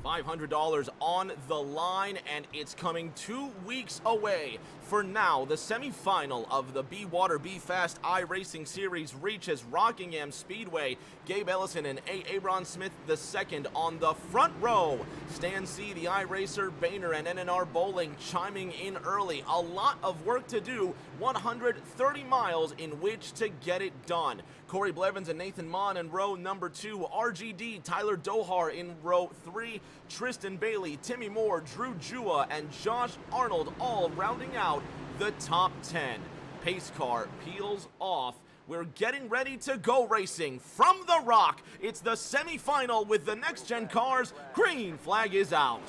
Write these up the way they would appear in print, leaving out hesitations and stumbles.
$500 on the line, and it's coming 2 weeks away. For now, the semi-final of the BeWater Be-Fast iRacing Series reaches Rockingham Speedway. Gabe Ellison and Aaron Smith II on the front row. Stan C, the iRacer, Boehner, and NNR Bowling chiming in early. A lot of work to do, 130 miles in which to get it done. Corey Blevins and Nathan Mon in row number 2. RGD, Tyler Dohar in row 3. Tristan Bailey, Timmy Moore, Drew Jua, and Josh Arnold all rounding out the top 10. Pace car peels off. We're getting ready to go racing from the Rock. It's the semi-final with the next-gen cars. Green flag is out.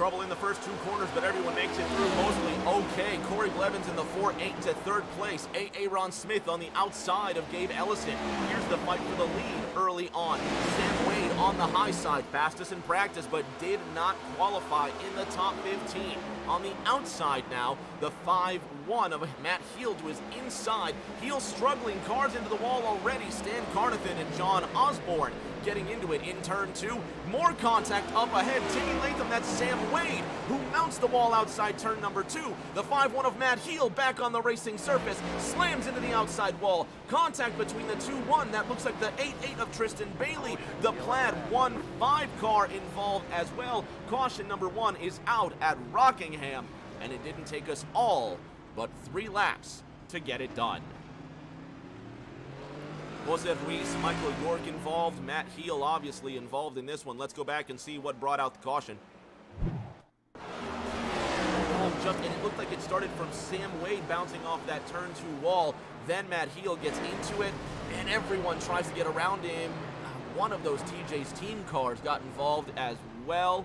trouble in the first 2 corners, but everyone makes it through mostly okay. Corey Blevins in the 4-8 to 3rd place. Aaron Smith on the outside of Gabe Ellison. Here's the fight for the lead early on. Sam Wade on the high side, fastest in practice, but did not qualify in the top 15. On the outside now, the 5-1 of Matt Heel to his inside. Heel struggling, cars into the wall already. Stan Carnathan and John Osborne getting into it in turn 2. More contact up ahead. Timmy Latham, that's Sam Wade, who mounts the wall outside turn number 2. The 5-1 of Matt Heel back on the racing surface, slams into the outside wall. Contact between the 2-1. That looks like the 8-8 of Tristan Bailey. The plaid 1-5 car involved as well. Caution number 1 is out at Rockingham, and it didn't take us all but 3 laps to get it done. Jose Ruiz, Michael York involved, Matt Heel obviously involved in this one. Let's go back and see what brought out the caution. And it looked like it started from Sam Wade bouncing off that turn 2 wall. Then Matt Heel gets into it, and everyone tries to get around him. One of those TJ's team cars got involved as well.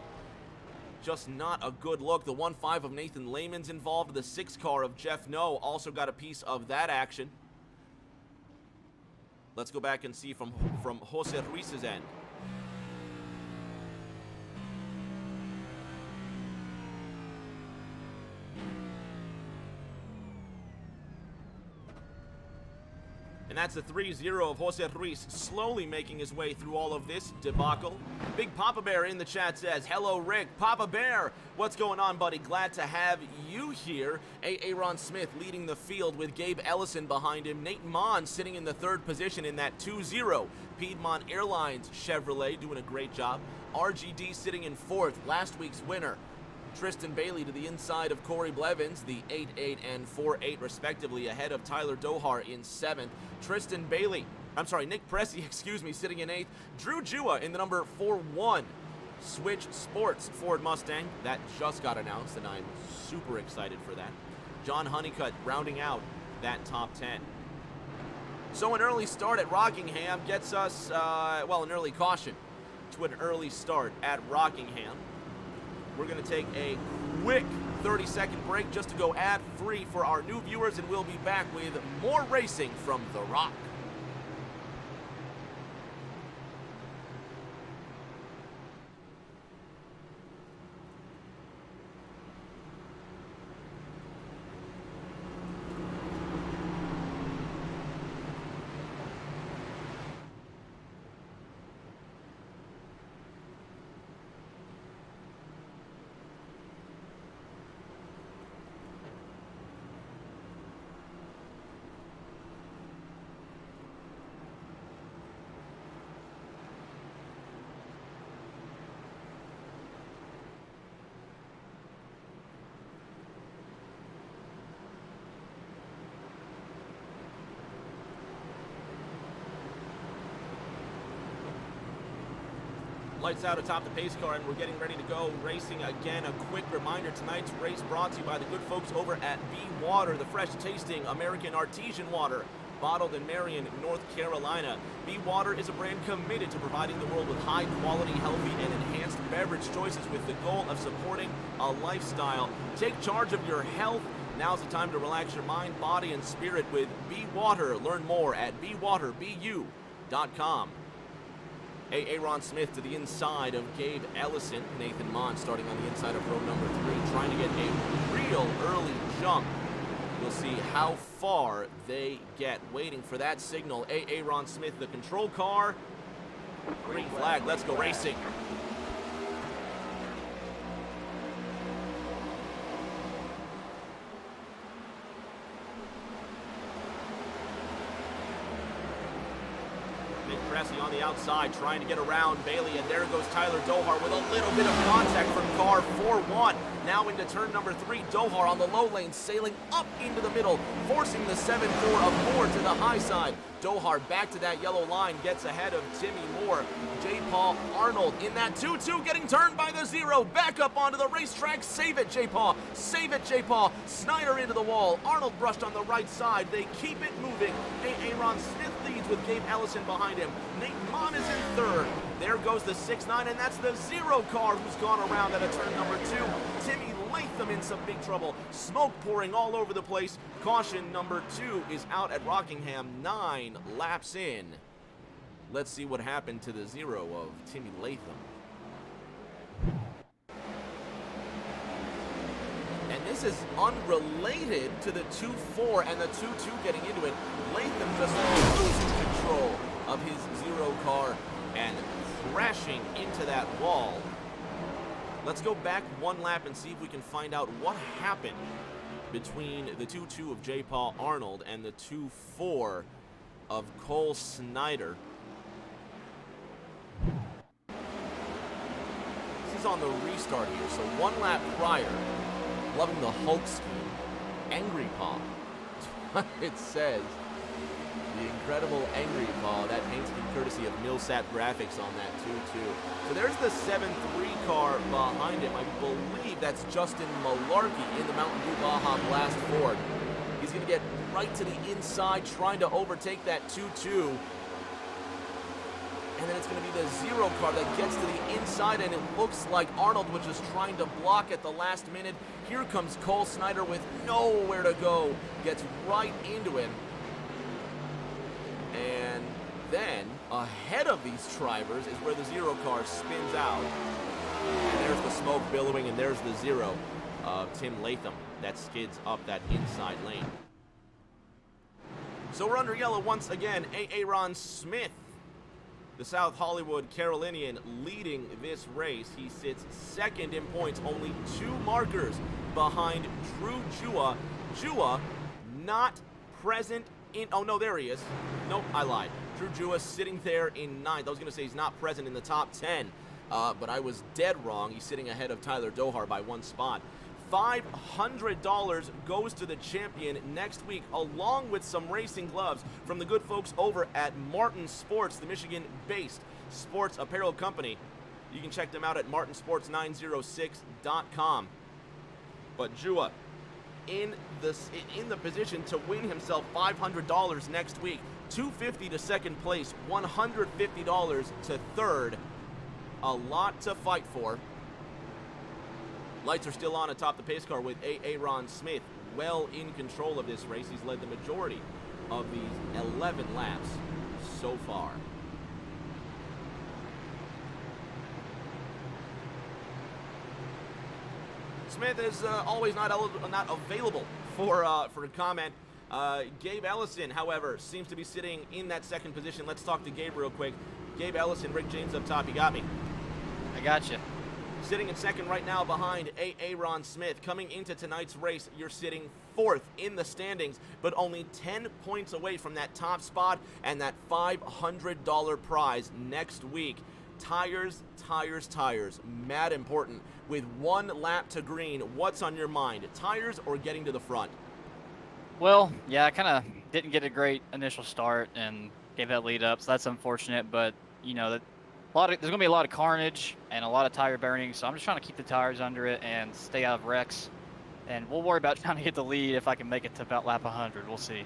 Just not a good look. The 1-5 of Nathan Layman's involved. The 6 car of Jeff No also got a piece of that action. Let's go back and see from Jose Ruiz's end. And that's the 3-0 of Jose Ruiz, slowly making his way through all of this debacle. Big Papa Bear in the chat says, hello Rick. Papa Bear, what's going on, buddy? Glad to have you here. Aaron Smith leading the field with Gabe Ellison behind him. Nate Mon sitting in the 3rd position in that 2-0. Piedmont Airlines Chevrolet doing a great job. RGD sitting in 4th, last week's winner. Tristan Bailey to the inside of Corey Blevins, the 8-8 and 4-8 respectively, ahead of Tyler Dohar in 7th. Nick Pressey, sitting in 8th. Drew Jua in the number 4-1 Switch Sports Ford Mustang. That just got announced, and I'm super excited for that. John Honeycutt rounding out that top 10. So an early start at Rockingham gets us, an early caution to an early start at Rockingham. We're going to take a quick 30-second break just to go ad-free for our new viewers, and we'll be back with more racing from The Rock. Lights out atop the pace car, and we're getting ready to go racing again. A quick reminder, tonight's race brought to you by the good folks over at BeWater, the fresh tasting American artesian water, bottled in Marion, North Carolina. BeWater is a brand committed to providing the world with high quality, healthy, and enhanced beverage choices with the goal of supporting a lifestyle. Take charge of your health. Now's the time to relax your mind, body, and spirit with BeWater. Learn more at BeWaterBU.com. Aaron Smith to the inside of Gabe Ellison. Nathan Mon starting on the inside of row number 3, trying to get a real early jump. We'll see how far they get. Waiting for that signal. Aaron Smith, the control car. Green flag, let's go racing. Pressey on the outside, trying to get around Bailey, and there goes Tyler Dohar with a little bit of contact from car 4-1. Now into turn number 3, Dohar on the low lane, sailing up into the middle, forcing the 7-4 of Moore to the high side. Dohar back to that yellow line, gets ahead of Timmy Moore. J. Paul Arnold in that 2-2, getting turned by the 0, back up onto the racetrack. Save it, J. Paul. Save it, J. Paul. Snyder into the wall. Arnold brushed on the right side. They keep it moving. Aaron Smith leads fourth with Gabe Ellison behind him. Nate Mon is in third. There goes the 6-9, and that's the 0 car who's gone around at a turn number 2. Timmy Latham in some big trouble. Smoke pouring all over the place. Caution number 2 is out at Rockingham, 9 laps in. Let's see what happened to the 0 of Timmy Latham. And this is unrelated to the 2-4 and the 2-2 getting into it. Latham just losing control of his 0 car and crashing into that wall. Let's go back one lap and see if we can find out what happened between the 2-2 of J. Paul Arnold and the 2-4 of Cole Snyder. This is on the restart here, so one lap prior. Loving the Hulk scheme. Angry Paw. That's what it says. The incredible Angry Paw. That paint scheme courtesy of Millsap Graphics on that 2-2. So there's the 7-3 car behind him. I believe that's Justin Malarkey in the Mountain Dew Baja Blast Ford. He's going to get right to the inside, trying to overtake that 2-2. And then it's going to be the 0 car that gets to the inside, and it looks like Arnold was just trying to block at the last minute. Here comes Cole Snyder with nowhere to go. Gets right into him. And then, ahead of these drivers is where the 0 car spins out. And there's the smoke billowing, and there's the 0 of Tim Latham that skids up that inside lane. So we're under yellow once again. Aaron Smith, the South Hollywood Carolinian, leading this race. He sits second in points, only 2 markers behind Drew Jua. Jua not present in, oh no, there he is. Nope, I lied. Drew Jua sitting there in 9th. I was going to say he's not present in the top 10, but I was dead wrong. He's sitting ahead of Tyler Dohar by 1 spot. $500 goes to the champion next week, along with some racing gloves from the good folks over at Martin Sports, the Michigan-based sports apparel company. You can check them out at martinsports906.com. But Jua in the position to win himself $500 next week, $250 to second place, $150 to third. A lot to fight for. Lights are still on atop the pace car with Aaron Smith well in control of this race. He's led the majority of these 11 laps so far. Smith is always not available for comment. Gabe Ellison, however, seems to be sitting in that second position. Let's talk to Gabe real quick. Gabe Ellison, Rick James up top. You got me. I got you. Sitting in second right now behind Aaron Smith. Coming into tonight's race, you're sitting 4th in the standings, but only 10 points away from that top spot and that $500 prize next week. Tires, tires, tires. Mad important. With 1 lap to green, what's on your mind? Tires or getting to the front? Well, yeah, I kind of didn't get a great initial start and gave that lead up, so that's unfortunate, but, you know, there's going to be a lot of carnage and a lot of tire burning, so I'm just trying to keep the tires under it and stay out of wrecks. And we'll worry about trying to get the lead if I can make it to about lap 100. We'll see.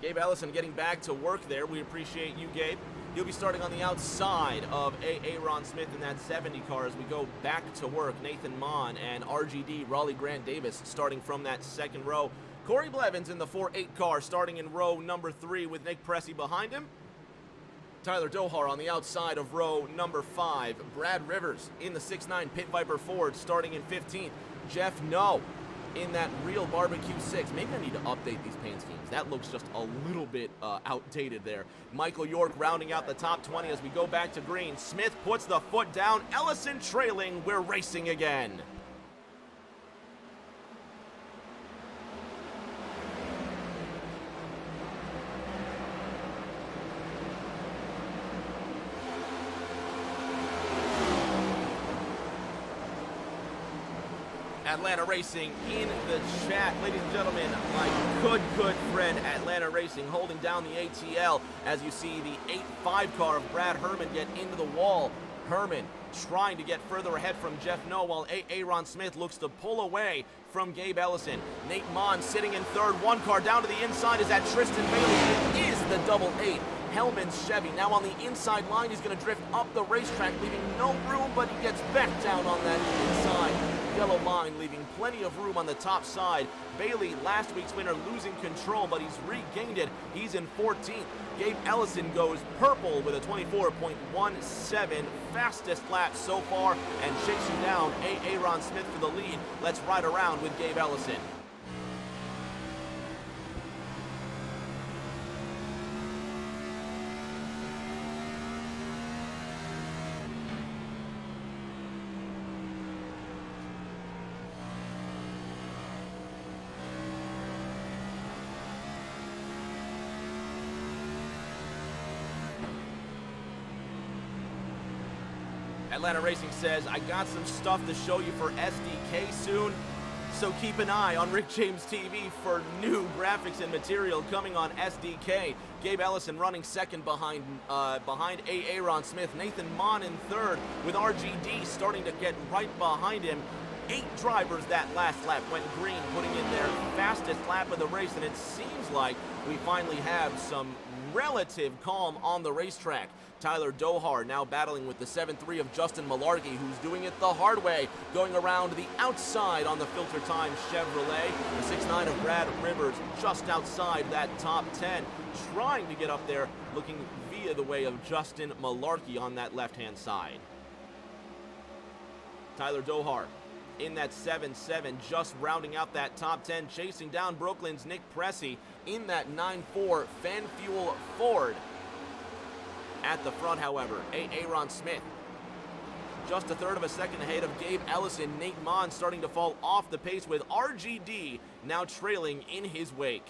Gabe Ellison getting back to work there. We appreciate you, Gabe. He'll be starting on the outside of Aaron Smith in that 70 car as we go back to work. Nathan Mon and RGD, Raleigh Grant Davis, starting from that second row. Corey Blevins in the 4-8 car starting in row number 3 with Nick Pressey behind him. Tyler Dohar on the outside of row number 5. Brad Rivers in the 6'9 Pit Viper Ford starting in 15th. Jeff No in that Real Barbecue 6. Maybe I need to update these paint schemes. That looks just a little bit outdated there. Michael York rounding out the top 20 as we go back to green. Smith puts the foot down. Ellison trailing. We're racing again. Atlanta Racing in the chat. Ladies and gentlemen, my good friend Atlanta Racing holding down the ATL as you see the 8-5 car of Brad Herman get into the wall Herman trying to get further ahead from Jeff No, while Aaron Smith looks to pull away from Gabe Ellison. Nate Mon sitting in third. One car down to the inside is that Tristan Bailey. It is the double 8. Hellman's Chevy now on the inside line. He's going to drift up the racetrack, leaving no room, but he gets back down on that inside yellow line, leaving plenty of room on the top side. Bailey, last week's winner, losing control, but he's regained it. He's in 14th. Gabe Ellison goes purple with a 24.17, fastest lap so far, and chasing down Aaron Smith for the lead. Let's ride around with Gabe Ellison. Atlanta Racing says, I got some stuff to show you for SDK soon, so keep an eye on Rick James TV for new graphics and material coming on SDK. Gabe Ellison running second behind Aaron Smith. Nathan Mon in third, with RGD starting to get right behind him. 8 drivers that last lap went green, putting in their fastest lap of the race, and it seems like we finally have some relative calm on the racetrack. Tyler Dohar now battling with the 7-3 of Justin Malarkey, who's doing it the hard way, going around the outside on the Filter Time Chevrolet. The 6-9 of Brad Rivers just outside that top 10, trying to get up there, looking via the way of Justin Malarkey on that left-hand side. Tyler Dohar in that 7-7, just rounding out that top 10, chasing down Brooklyn's Nick Pressey in that 9-4 Fan Fuel Ford. At the front, however, Aaron Smith just a third of a second ahead of Gabe Ellison. Nate Mon starting to fall off the pace, with RGD now trailing in his wake.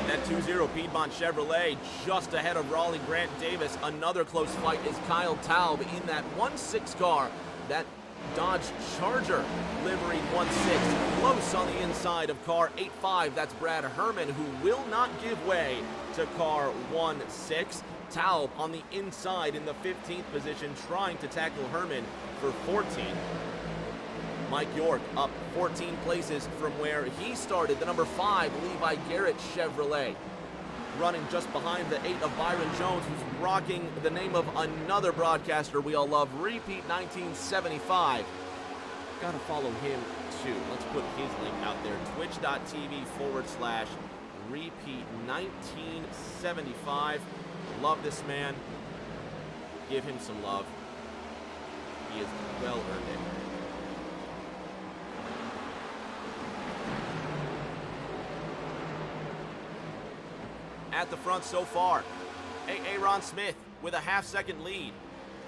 That 2-0 Piedmont Chevrolet just ahead of Raleigh Grant Davis. Another close fight is Kyle Taub in that 1-6 car. That Dodge Charger livery 1-6, close on the inside of car 8-5. That's Brad Herman, who will not give way to car 1-6. Taub on the inside in the 15th position, trying to tackle Herman for 14. Mike York up 14 places from where he started. The number 5 Levi Garrett Chevrolet running just behind the 8 of Byron Jones, who's rocking the name of another broadcaster we all love, Repeat 1975. Gotta follow him too. Let's put his link out there, twitch.tv/Repeat 1975. Love this man. Give him some love. He has well earned it. At the front so far, Aaron Smith with a half-second lead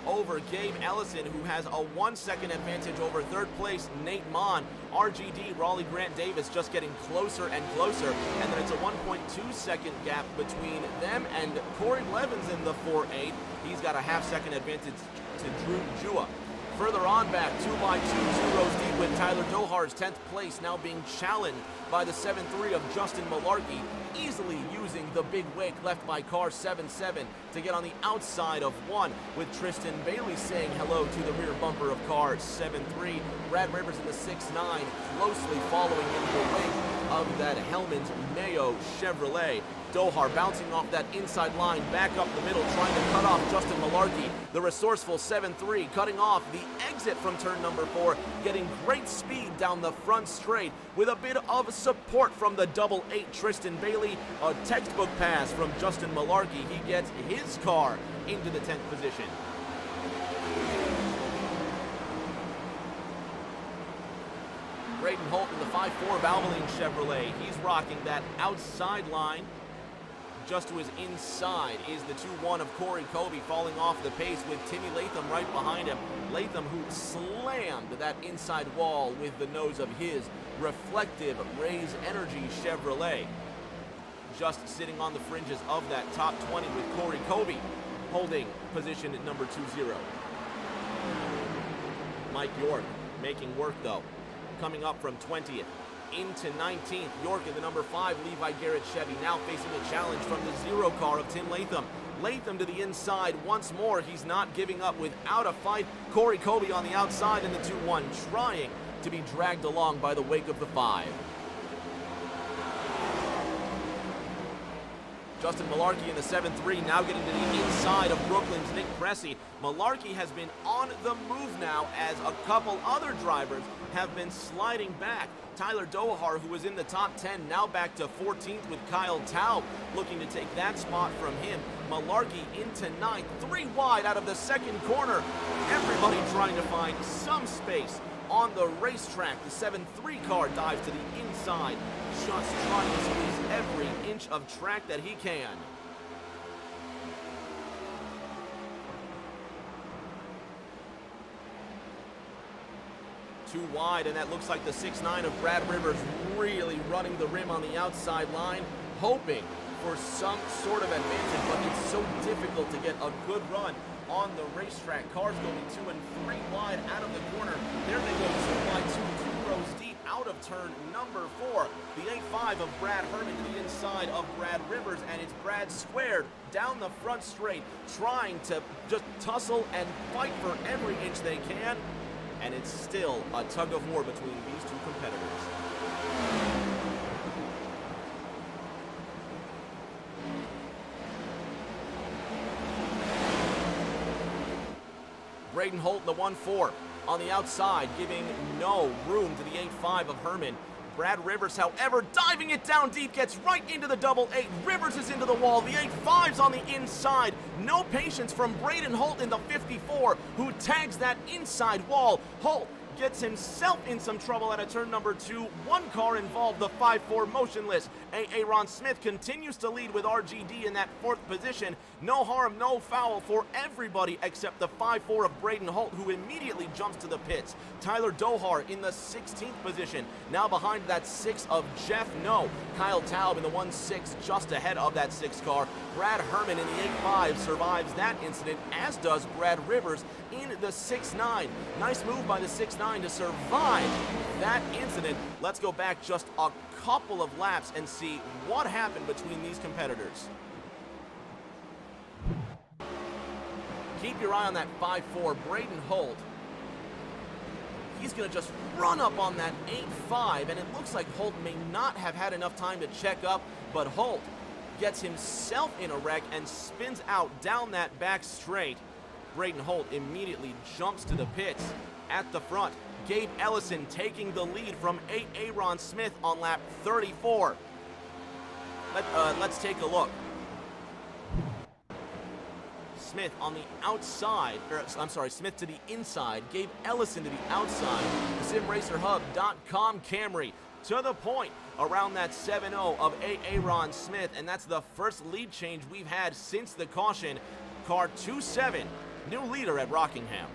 over Gabe Ellison, who has a 1-second advantage over third place Nate Mon. RGD, Raleigh Grant Davis, just getting closer and closer, and then it's a 1.2-second gap between them and Corey Blevins in the 4-8. He's got a half-second advantage to Drew Jua. Further on back, 2x2, 2 rows deep, with Tyler Dohar's 10th place now being challenged by the 7-3 of Justin Malarkey, easily using the big wake left by car 7-7 to get on the outside of 1, with Tristan Bailey saying hello to the rear bumper of car 7-3. Brad Rivers in the 6-9, closely following in the wake of that Hellman's Mayo Chevrolet. Dohar bouncing off that inside line, back up the middle, trying to cut off Justin Malarkey. The resourceful 7-3 cutting off the exit from turn number 4, getting great speed down the front straight with a bit of support from the double 8 Tristan Bailey. A textbook pass from Justin Malarkey. He gets his car into the 10th position. Braden Holt in the 5-4 Valvoline Chevrolet. He's rocking that outside line. Just to his inside is the 2-1 of Corey Colby, falling off the pace with Timmy Latham right behind him. Latham, who slammed that inside wall with the nose of his reflective Raise Energy Chevrolet. Just sitting on the fringes of that top 20 with Corey Colby holding position at number 20. Mike York making work though, coming up from 20th into 19th. York in the number 5 Levi Garrett Chevy, now facing a challenge from the 0 car of Tim Latham. Latham to the inside once more. He's not giving up without a fight. Corey Colby on the outside in the 2-1, trying to be dragged along by the wake of the 5. Justin Malarkey in the 7-3, now getting to the inside of Brooklyn's Nick Pressey. Malarkey has been on the move now as a couple other drivers have been sliding back. Tyler Dohar, who was in the top 10, now back to 14th with Kyle Taub, looking to take that spot from him. Malarkey into 9th, 3 wide out of the second corner. Everybody trying to find some space on the racetrack. The 7-3 car dives to the inside, just trying to squeeze every inch of track that he can. Too wide, and that looks like the 6-9 of Brad Rivers really running the rim on the outside line, hoping for some sort of advantage, but it's so difficult to get a good run on the racetrack. Cars going 2 and 3 wide out of the corner. There they go, 2 wide, 2 rows deep out of turn number 4. The 8-5 of Brad Herman to the inside of Brad Rivers, and it's Brad squared down the front straight, trying to just tussle and fight for every inch they can. And it's still a tug of war between these two competitors. Braden Holt, the 1-4 on the outside, giving no room to the 8-5 of Herman. Brad Rivers, however, diving it down deep, gets right into the 8-8. Rivers is into the wall. The 8-5's on the inside. No patience from Braden Holt in the 54, who tags that inside wall. Holt gets himself in some trouble at a turn number 2. One car involved, the 5-4 motionless. Aaron Smith continues to lead with RGD in that 4th position. No harm, no foul for everybody except the 5-4 of Braden Holt, who immediately jumps to the pits. Tyler Dohar in the 16th position, now behind that 6 of Jeff No. Kyle Taub in the 1-6, just ahead of that 6 car. Brad Herman in the 8-5 survives that incident, as does Brad Rivers in the 6-9. Nice move by the 6-9 to survive that incident. Let's go back just a couple of laps and see what happened between these competitors. Keep your eye on that 5-4, Braden Holt. He's going to just run up on that 8-5, and it looks like Holt may not have had enough time to check up, but Holt gets himself in a wreck and spins out down that back straight. Braden Holt immediately jumps to the pits at the front. Gabe Ellison taking the lead from Aaron Smith on lap 34. Let's take a look. Smith on the outside, Smith to the inside, Gabe Ellison to the outside. SimRacerHub.com Camry to the point around that 7-0 of Aaron Smith, and that's the first lead change we've had since the caution. Car 2-7, new leader at Rockingham.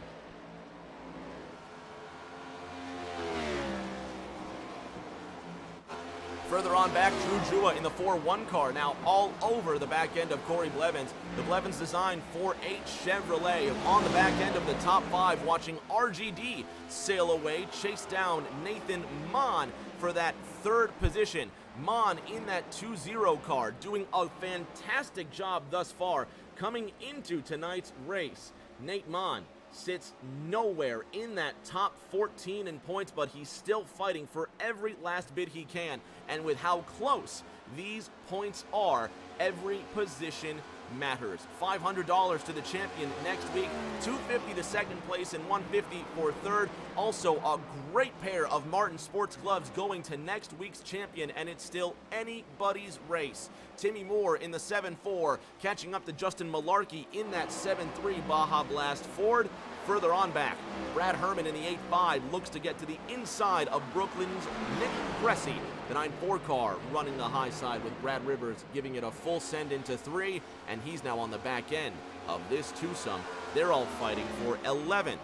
Further on back, Drew Jua in the 4-1 car, now all over the back end of Corey Blevins. The Blevins Design 4-8 Chevrolet on the back end of the top 5, watching RGD sail away, chase down Nathan Mon for that 3rd position. Mon in that 2-0 car, doing a fantastic job thus far coming into tonight's race. Nate Mon sits nowhere in that top 14 in points, but he's still fighting for every last bit he can. And with how close these points are, every position matters. $500 to the champion next week, $250 to second place, and $150 for 3rd. Also, a great pair of Martin Sports gloves going to next week's champion, and it's still anybody's race. Timmy Moore in the 7-4, catching up to Justin Malarkey in that 7-3 Baja Blast Ford. further on back. Brad Herman in the 8.5 looks to get to the inside of Brooklyn's Nick Cressy. The 9.4 car running the high side with Brad Rivers giving it a full send into 3, and he's now on the back end of this twosome. They're all fighting for 11th.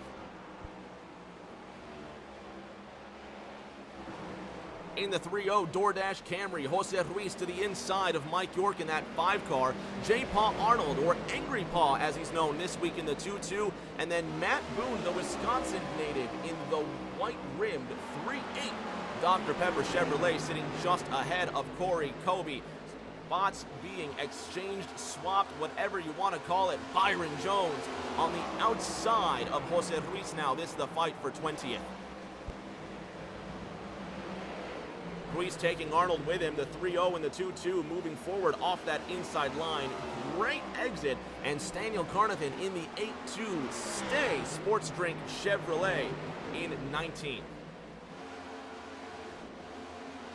In the 3.0 DoorDash Camry, Jose Ruiz to the inside of Mike York in that 5 car. J. Paw Arnold, or Angry Paw as he's known this week in the 2.2. And then Matt Boone, the Wisconsin native, in the white-rimmed 3.8. Dr. Pepper Chevrolet sitting just ahead of Corey Kobe. Spots being exchanged, swapped, whatever you want to call it. Byron Jones on the outside of Jose Ruiz now. This is the fight for 20th. Ruiz taking Arnold with him, the 3.0 and the 2.2 moving forward off that inside line. Great exit, and Staniel Carnathan in the 8.2 Stay Sports Drink Chevrolet in 19th.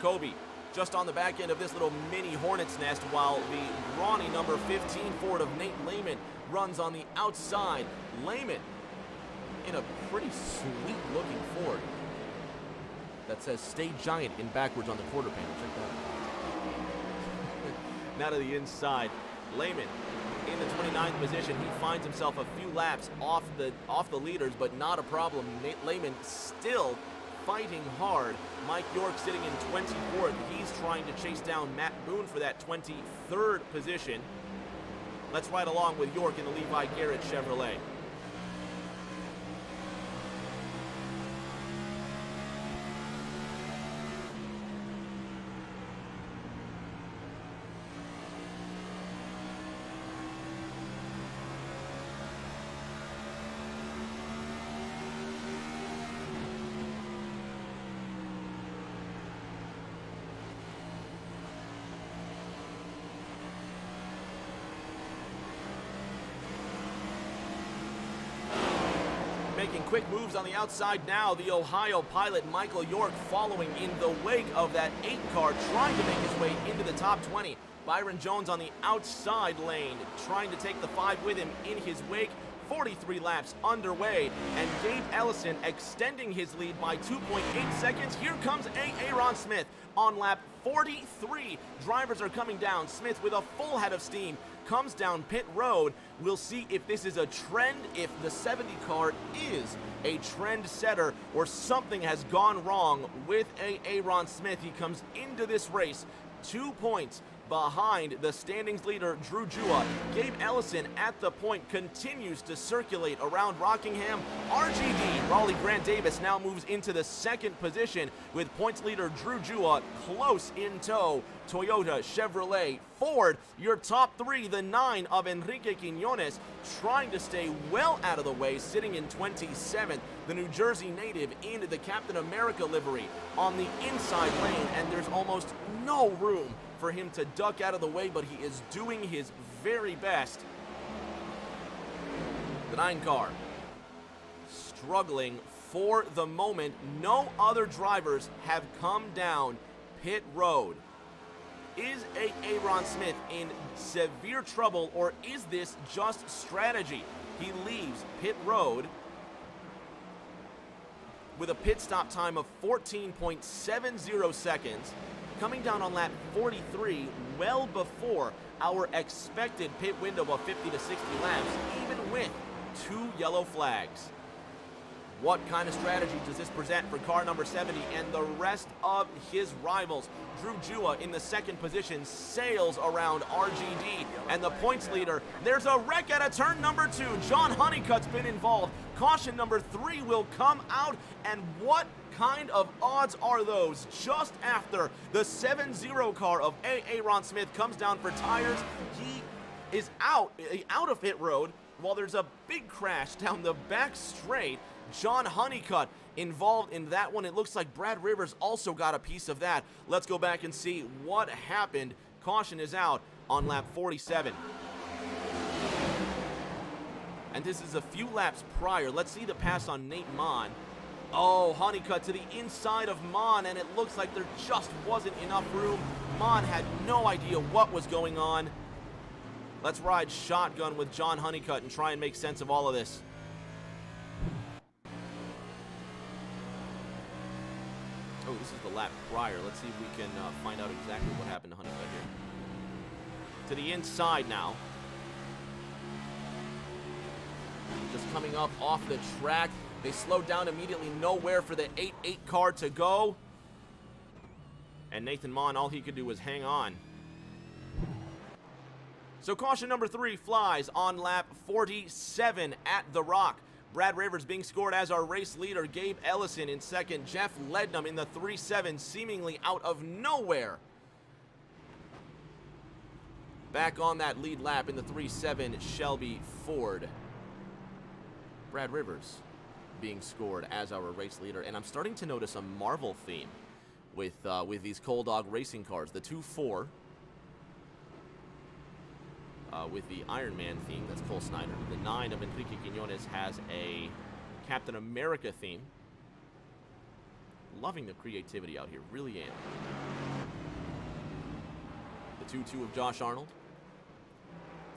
Kobe just on the back end of this little mini Hornet's nest, while the brawny number 15 Ford of Nate Layman runs on the outside. Layman in a pretty sweet looking Ford that says Stay Giant in backwards on the quarter panel. Check that out. Now to the inside. Layman in the 29th position. He finds himself a few laps off the leaders, but not a problem. Nate Layman still fighting hard. Mike York sitting in 24th. He's trying to chase down Matt Boone for that 23rd position. Let's ride along with York in the Levi Garrett Chevrolet. Making quick moves on the outside now, the Ohio pilot Michael York following in the wake of that 8 car, trying to make his way into the top 20. Byron Jones on the outside lane, trying to take the 5 with him in his wake. 43 laps underway, and Gabe Ellison extending his lead by 2.8 seconds. Here comes Aaron Smith on lap 43. Drivers are coming down. Smith with a full head of steam comes down pit road. We'll see if this is a trend, if the 70 car is a trend setter, or something has gone wrong with Aaron Smith. He comes into this race 2 points behind the standings leader, Drew Jua. Gabe Ellison at the point continues to circulate around Rockingham. RGD, Raleigh Grant Davis, now moves into the 2nd position with points leader Drew Jua close in tow. Toyota, Chevrolet, Ford, your top 3, the 9 of Enrique Quiñones, trying to stay well out of the way, sitting in 27th. The New Jersey native in the Captain America livery on the inside lane, and there's almost no room for him to duck out of the way, but he is doing his very best. The 9 car struggling for the moment. No other drivers have come down pit road. Is Aaron Smith in severe trouble, or is this just strategy? He leaves pit road with a pit stop time of 14.70 seconds, coming down on lap 43, well before our expected pit window of 50 to 60 laps, even with 2 yellow flags. What kind of strategy does this present for car number 70 and the rest of his rivals? Drew Jua in the 2nd position sails around RGD, and the points leader, there's a wreck at a turn number 2. John Honeycutt's been involved. Caution number 3 will come out, and what kind of odds are those? Just after the 7-0 car of Aaron Smith comes down for tires, he is out of pit road while there's a big crash down the back straight. John Honeycutt involved in that one. It looks like Brad Rivers also got a piece of that. Let's go back and see what happened. Caution is out on lap 47. And this is a few laps prior. Let's see the pass on Nate Mon. Oh, Honeycutt to the inside of Mon, and it looks like there just wasn't enough room. Mon had no idea what was going on. Let's ride shotgun with John Honeycutt and try and make sense of all of this. Oh, this is the lap prior. Let's see if we can find out exactly what happened to Honeycutt here. To the inside now. Just coming up off the track. They slowed down immediately, nowhere for the 8-8 car to go. And Nathan Mon, all he could do was hang on. So caution number 3 flies on lap 47 at The Rock. Brad Rivers being scored as our race leader. Gabe Ellison in second. Jeff Lednum in the 3-7, seemingly out of nowhere. Back on that lead lap in the 3-7, Shelby Ford. Brad Rivers being scored as our race leader. And I'm starting to notice a Marvel theme with these Cold Dog racing cars. The 2-4 with the Iron Man theme, that's Cole Snyder. The 9 of Enrique Quiñones has a Captain America theme. Loving the creativity out here, really am. The 2-2 of Josh Arnold.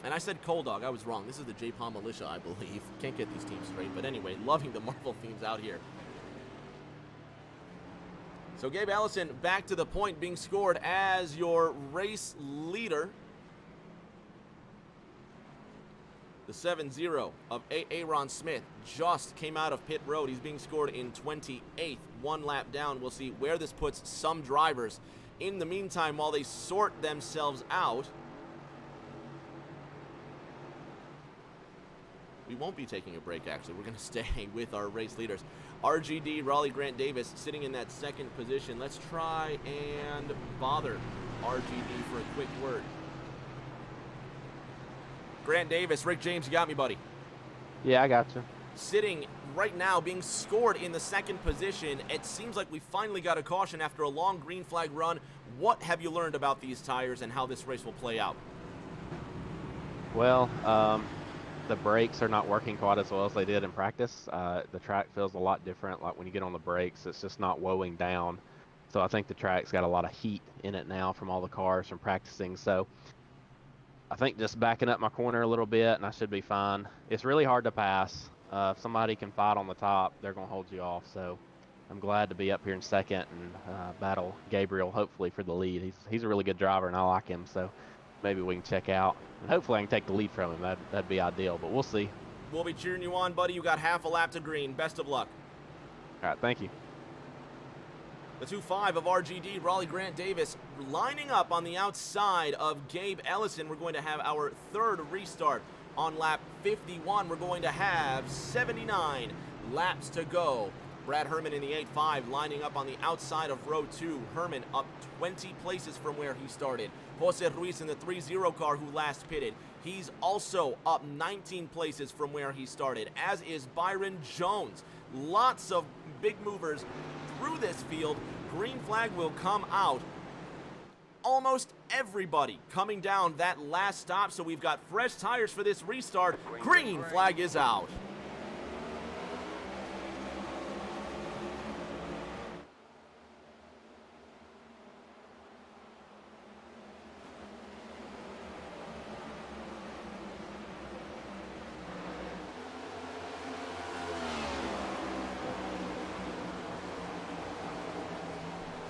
And I said Cold Dog, I was wrong. This is the J-Palm Militia, I believe. Can't get these teams straight, but anyway, loving the Marvel themes out here. So Gabe Ellison back to the point, being scored as your race leader. The 7-0 of Aaron Smith just came out of pit road. He's being scored in 28th, 1 lap down. We'll see where this puts some drivers. In the meantime, while they sort themselves out, we won't be taking a break, actually. We're going to stay with our race leaders. RGD, Raleigh Grant Davis, sitting in that second position. Let's try and bother RGD for a quick word. Grant Davis, Rick James, you got me, buddy. Yeah, I got you. Sitting right now, being scored in the second position. It seems like we finally got a caution after a long green flag run. What have you learned about these tires and how this race will play out? Well, the brakes are not working quite as well as they did in practice. The track feels a lot different. Like when you get on the brakes, it's just not woeing down. So I think the track's got a lot of heat in it now from all the cars from practicing. So I think just backing up my corner a little bit and I should be fine. It's really hard to pass. If somebody can fight on the top, they're going to hold you off. So I'm glad to be up here in second and battle Gabriel, hopefully, for the lead. He's a really good driver, and I like him. So maybe we can check out. And hopefully I can take the lead from him. That'd be ideal, but we'll see. We'll be cheering you on, buddy. You got half a lap to green. Best of luck. All right, thank you. The 2-5 of RGD, Raleigh Grant Davis, lining up on the outside of Gabe Ellison. We're going to have our third restart on lap 51. We're going to have 79 laps to go. Brad Herman in the 8-5 lining up on the outside of row 2. Herman up 20 places from where he started. Jose Ruiz in the 3-0 car who last pitted. He's also up 19 places from where he started, as is Byron Jones. Lots of big movers through this field. Green flag will come out. Almost everybody coming down that last stop, so we've got fresh tires for this restart. Green flag is out.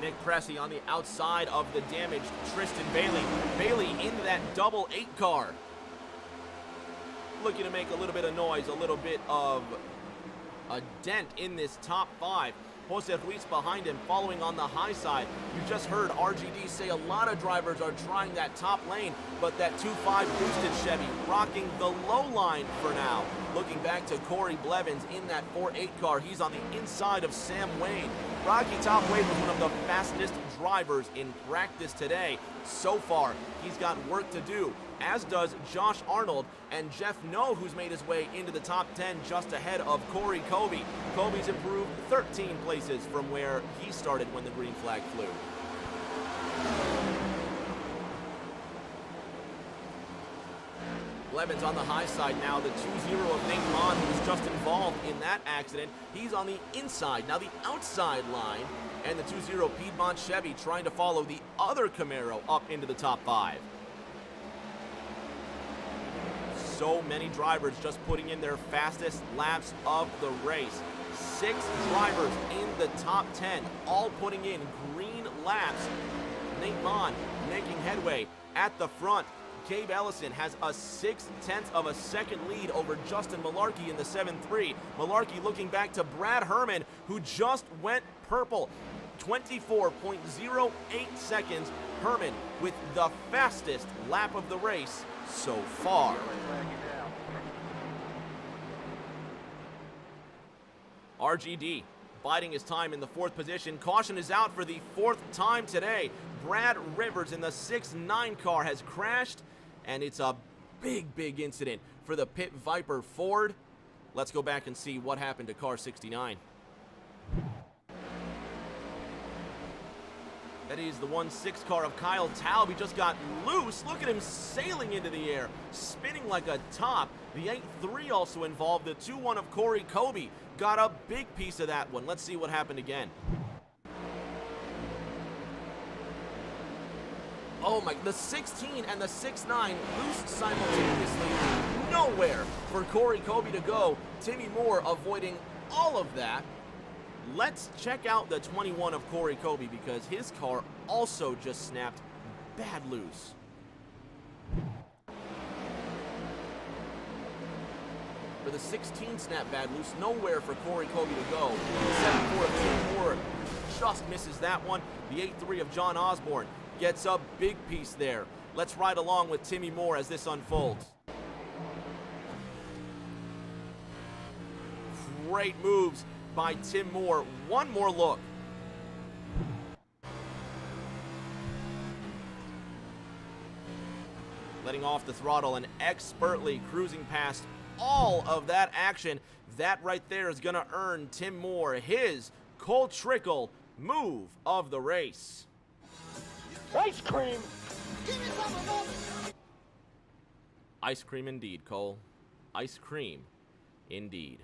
Nick Pressey on the outside of the damaged Tristan Bailey. Bailey into that double 8 car. Looking to make a little bit of noise, a little bit of a dent in this top 5. Jose Ruiz behind him, following on the high side. You just heard RGD say a lot of drivers are trying that top lane, but that 2.5 boosted Chevy rocking the low line for now. Looking back to Corey Blevins in that 4.8 car. He's on the inside of Sam Wade. Rocky Top Wade was one of the fastest drivers in practice today. So far, he's got work to do, as does Josh Arnold and Jeff Noe, who's made his way into the top 10 just ahead of Corey Kobe. Kobe's improved 13 places from where he started when the green flag flew. Blevins on the high side now. The 2-0 of Nate Mon, who was just involved in that accident. He's on the inside. Now the outside line. And the 2-0 Piedmont Chevy trying to follow the other Camaro up into the top 5. So many drivers just putting in their fastest laps of the race. 6 drivers in the top 10, all putting in green laps. Layman making headway at the front. Gabe Ellison has a 0.6 of a second lead over Justin Malarkey in the 7-3. Malarkey looking back to Brad Herman, who just went purple. 24.08 seconds. Herman with the fastest lap of the race so far. RGD biding his time in the 4th position. Caution is out for the 4th time today. Brad Rivers in the 6-9 car has crashed, and it's a big incident for the Pit Viper Ford. Let's go back and see what happened to car 69. That is the 1-6 car of Kyle Taub. He just got loose. Look at him sailing into the air, spinning like a top. The 8-3 also involved. The 2-1 of Corey Kobe got a big piece of that one. Let's see what happened again. Oh my, the 16 and the 6-9 loose simultaneously. Nowhere for Corey Kobe to go. Timmy Moore avoiding all of that. Let's check out the 21 of Corey Kobe because his car also just snapped bad loose. For the 16 snap bad loose, nowhere for Corey Kobe to go. The 7-4 of Tim Moore just misses that one. The 8-3 of John Osborne gets a big piece there. Let's ride along with Timmy Moore as this unfolds. Great moves by Tim Moore. One more look. Letting off the throttle and expertly cruising past all of that action. That right there is going to earn Tim Moore his Cole Trickle move of the race. Ice cream! Ice cream indeed, Cole. Ice cream indeed.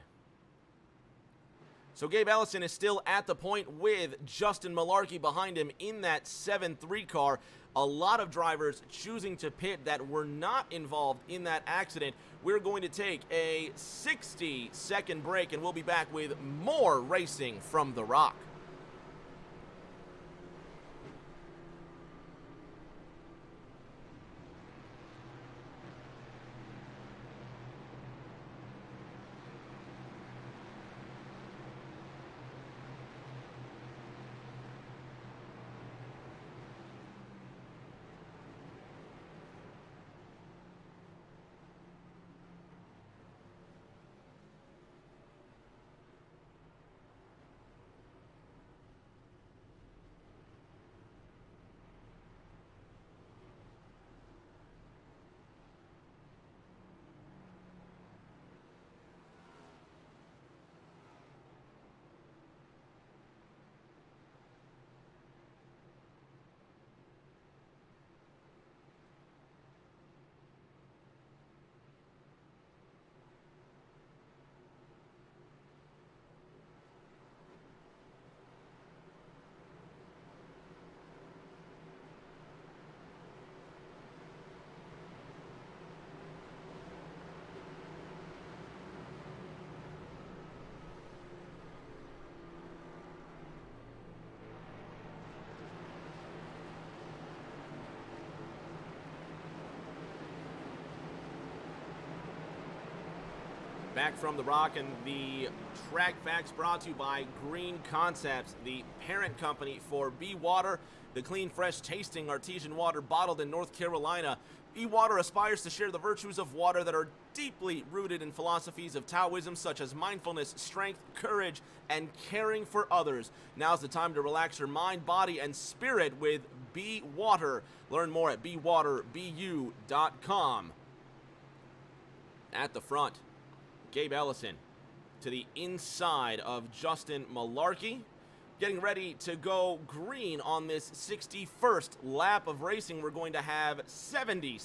So Gabe Ellison is still at the point with Justin Malarkey behind him in that 7-3 car. A lot of drivers choosing to pit that were not involved in that accident. We're going to take a 60-second break, and we'll be back with more racing from The Rock. Back from The Rock, and the track facts brought to you by Green Concepts, the parent company for BeWater, the clean, fresh tasting artesian water bottled in North Carolina. BeWater aspires to share the virtues of water that are deeply rooted in philosophies of Taoism such as mindfulness, strength, courage, and caring for others. Now's the time to relax your mind, body, and spirit with BeWater. Learn more at bewaterbu.com. At the front, Gabe Ellison to the inside of Justin Malarkey, getting ready to go green on this 61st lap of racing. We're going to have 70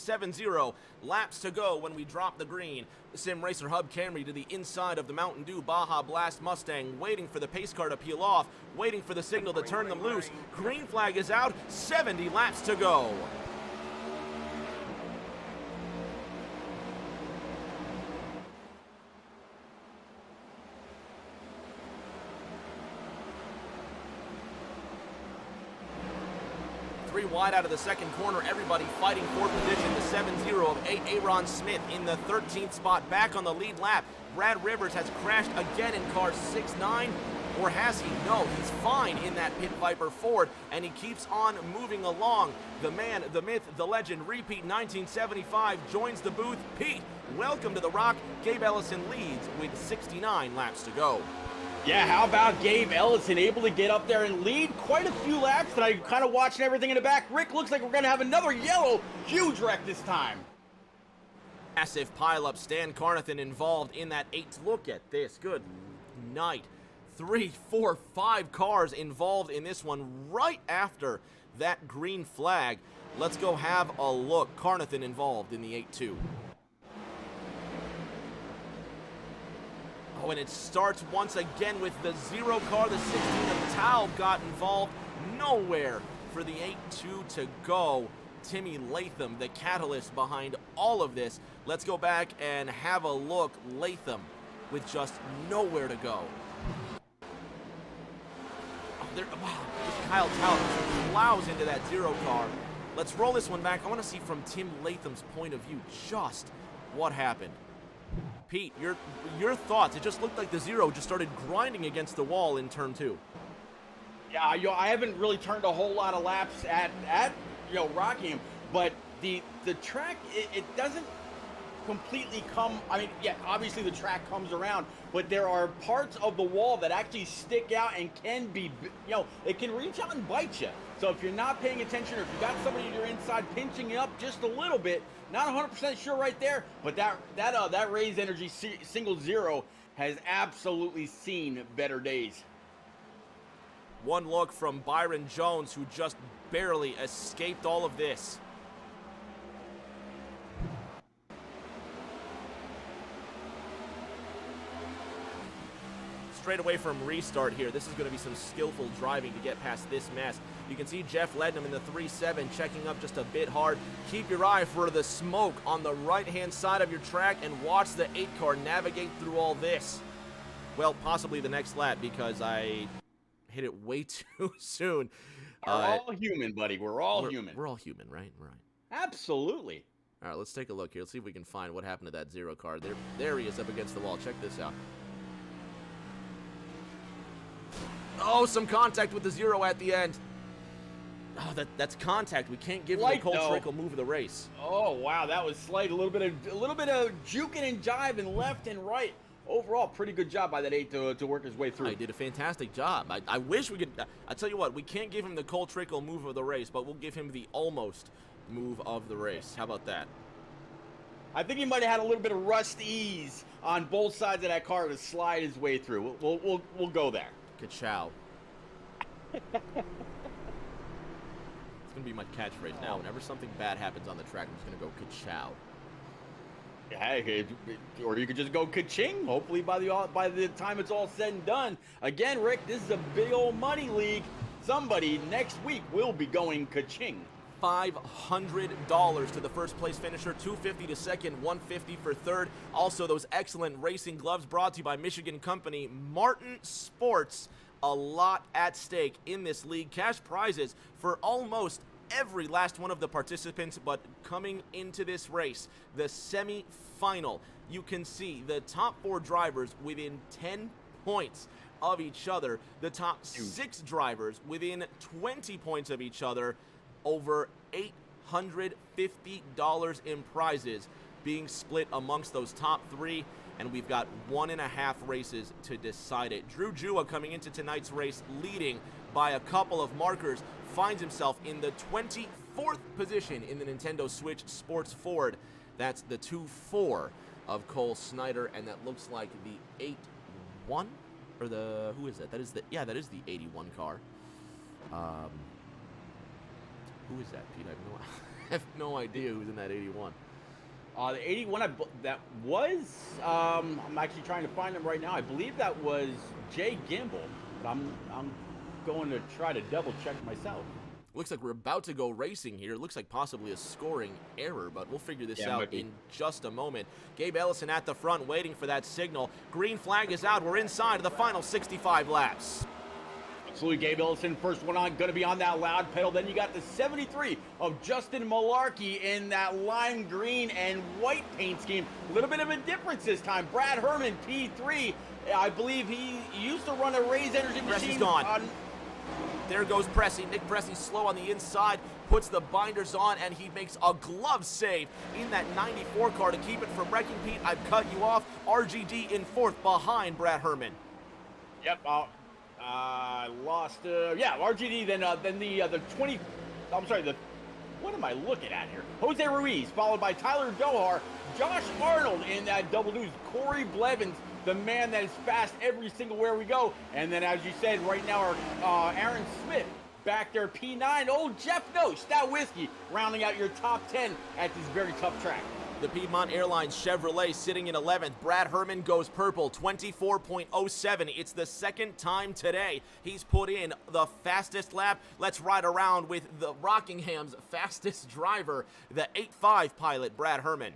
laps to go when we drop the green. The Sim Racer Hub Camry to the inside of the Mountain Dew Baja Blast Mustang, waiting for the pace car to peel off, waiting for the signal to turn them loose. Green flag is out, 70 laps to go. 3 wide out of the second corner. Everybody fighting for position. The 7-0 of Aaron Smith in the 13th spot, back on the lead lap. Brad Rivers has crashed again in car 6-9. Or has he? No, he's fine in that Pit Viper Ford, and he keeps on moving along. The man, the myth, the legend, repeat 1975, joins the booth. Pete, welcome to the Rock. Gabe Ellison leads with 69 laps to go. Yeah, how about Gabe Ellison able to get up there and lead quite a few laps that I kind of watching everything in the back. Rick, looks like we're going to have another yellow huge wreck this time. Massive pileup. Stan Carnathan involved in that 8th. Look at this. Good night. 3, 4, 5 cars involved in this one right after that green flag. Let's go have a look. Carnathan involved in the 8-2. Oh, and it starts once again with the 0 car. The 16 of Tao got involved. Nowhere for the 8-2 to go. Timmy Latham, the catalyst behind all of this. Let's go back and have a look. Latham with just nowhere to go. Wow, Kyle Tao plows into that 0 car. Let's roll this one back. I want to see from Tim Latham's point of view just what happened. Pete, your thoughts. It just looked like the 0 just started grinding against the wall in turn 2. Yeah, I haven't really turned a whole lot of laps at Rockingham, but the track, it doesn't completely come. I mean, yeah, obviously the track comes around, but there are parts of the wall that actually stick out and can be, it can reach out and bite you. So if you're not paying attention, or if you got somebody on your inside pinching you up just a little bit, not 100% sure right there, but that Raise Energy single 0 has absolutely seen better days. One look from Byron Jones, who just barely escaped all of this. Straight away from restart here. This is going to be some skillful driving to get past this mess. You can see Jeff Lednam in the 3-7 checking up just a bit hard. Keep your eye for the smoke on the right-hand side of your track and watch the 8 car navigate through all this. Well, possibly the next lap, because I hit it way too soon. We're all human, buddy. We're all human. We're all human, right? Right. Absolutely. All right, let's take a look here. Let's see if we can find what happened to that 0 car. There he is up against the wall. Check this out. Oh, some contact with the 0 at the end. Oh, that's contact. We can't give him the Cole Trickle move of the race. Oh wow, that was slight. A little bit of juking and jiving left and right. Overall, pretty good job by that 8 to work his way through. He did a fantastic job. I wish we could. I tell you what, we can't give him the Cole Trickle move of the race, but we'll give him the almost move of the race. How about that? I think he might have had a little bit of rust ease on both sides of that car to slide his way through. We'll go there. Ka-chow. It's going to be my catchphrase now. Whenever something bad happens on the track, I'm just going to go ka-chow. Hey, or you could just go ka-ching. Hopefully by the time it's all said and done. Again, Rick, this is a big old money league. Somebody next week will be going ka-ching. $500 to the first place finisher, $250 to second, $150 for third. Also, those excellent racing gloves brought to you by Michigan company Martin Sports. A lot at stake in this league. Cash prizes for almost every last one of the participants, but coming into this race, the semi-final, you can see the top 4 drivers within 10 points of each other. The top 6 drivers within 20 points of each other. Over $850 in prizes being split amongst those top 3, and we've got 1.5 races to decide it. Drew Jua coming into tonight's race leading by a couple of markers, finds himself in the 24th position in the Nintendo Switch Sports Ford. That's the 2-4 of Cole Snyder, and that looks like the 8-1, or the, who is that? That is the 81 car. Who is that, Pete? I have no idea who's in that 81. The 81, that was, I'm actually trying to find him right now. I believe that was Jay Gimbel, but I'm going to try to double check myself. Looks like we're about to go racing here. Looks like possibly a scoring error, but we'll figure this out in just a moment. Gabe Ellison at the front waiting for that signal. Green flag is out. We're inside of the final 65 laps. Absolutely, Gabe Ellison, first one on, going to be on that loud pedal. Then you got the 73 of Justin Malarkey in that lime green and white paint scheme. A little bit of a difference this time. Brad Herman, P3. I believe he used to run a Raise Energy machine. Pressy's gone. There goes Pressy. Nick Pressy slow on the inside, puts the binders on, and he makes a glove save in that 94 car to keep it from wrecking. Pete, I've cut you off. RGD in fourth behind Brad Herman. Yep, I lost, yeah, RGD, then the 20, I'm sorry, what am I looking at here? Jose Ruiz, followed by Tyler Dohar, Josh Arnold in that double deuce, Corey Blevins, the man that is fast every single where we go. And then, as you said, right now, our Aaron Smith back there, P9. Old Jeff No, Stout Whiskey, rounding out your top 10 at this very tough track. The Piedmont Airlines Chevrolet sitting in 11th. Brad Herman goes purple, 24.07. It's the second time today he's put in the fastest lap. Let's ride around with the Rockingham's fastest driver, the 8.5 pilot, Brad Herman.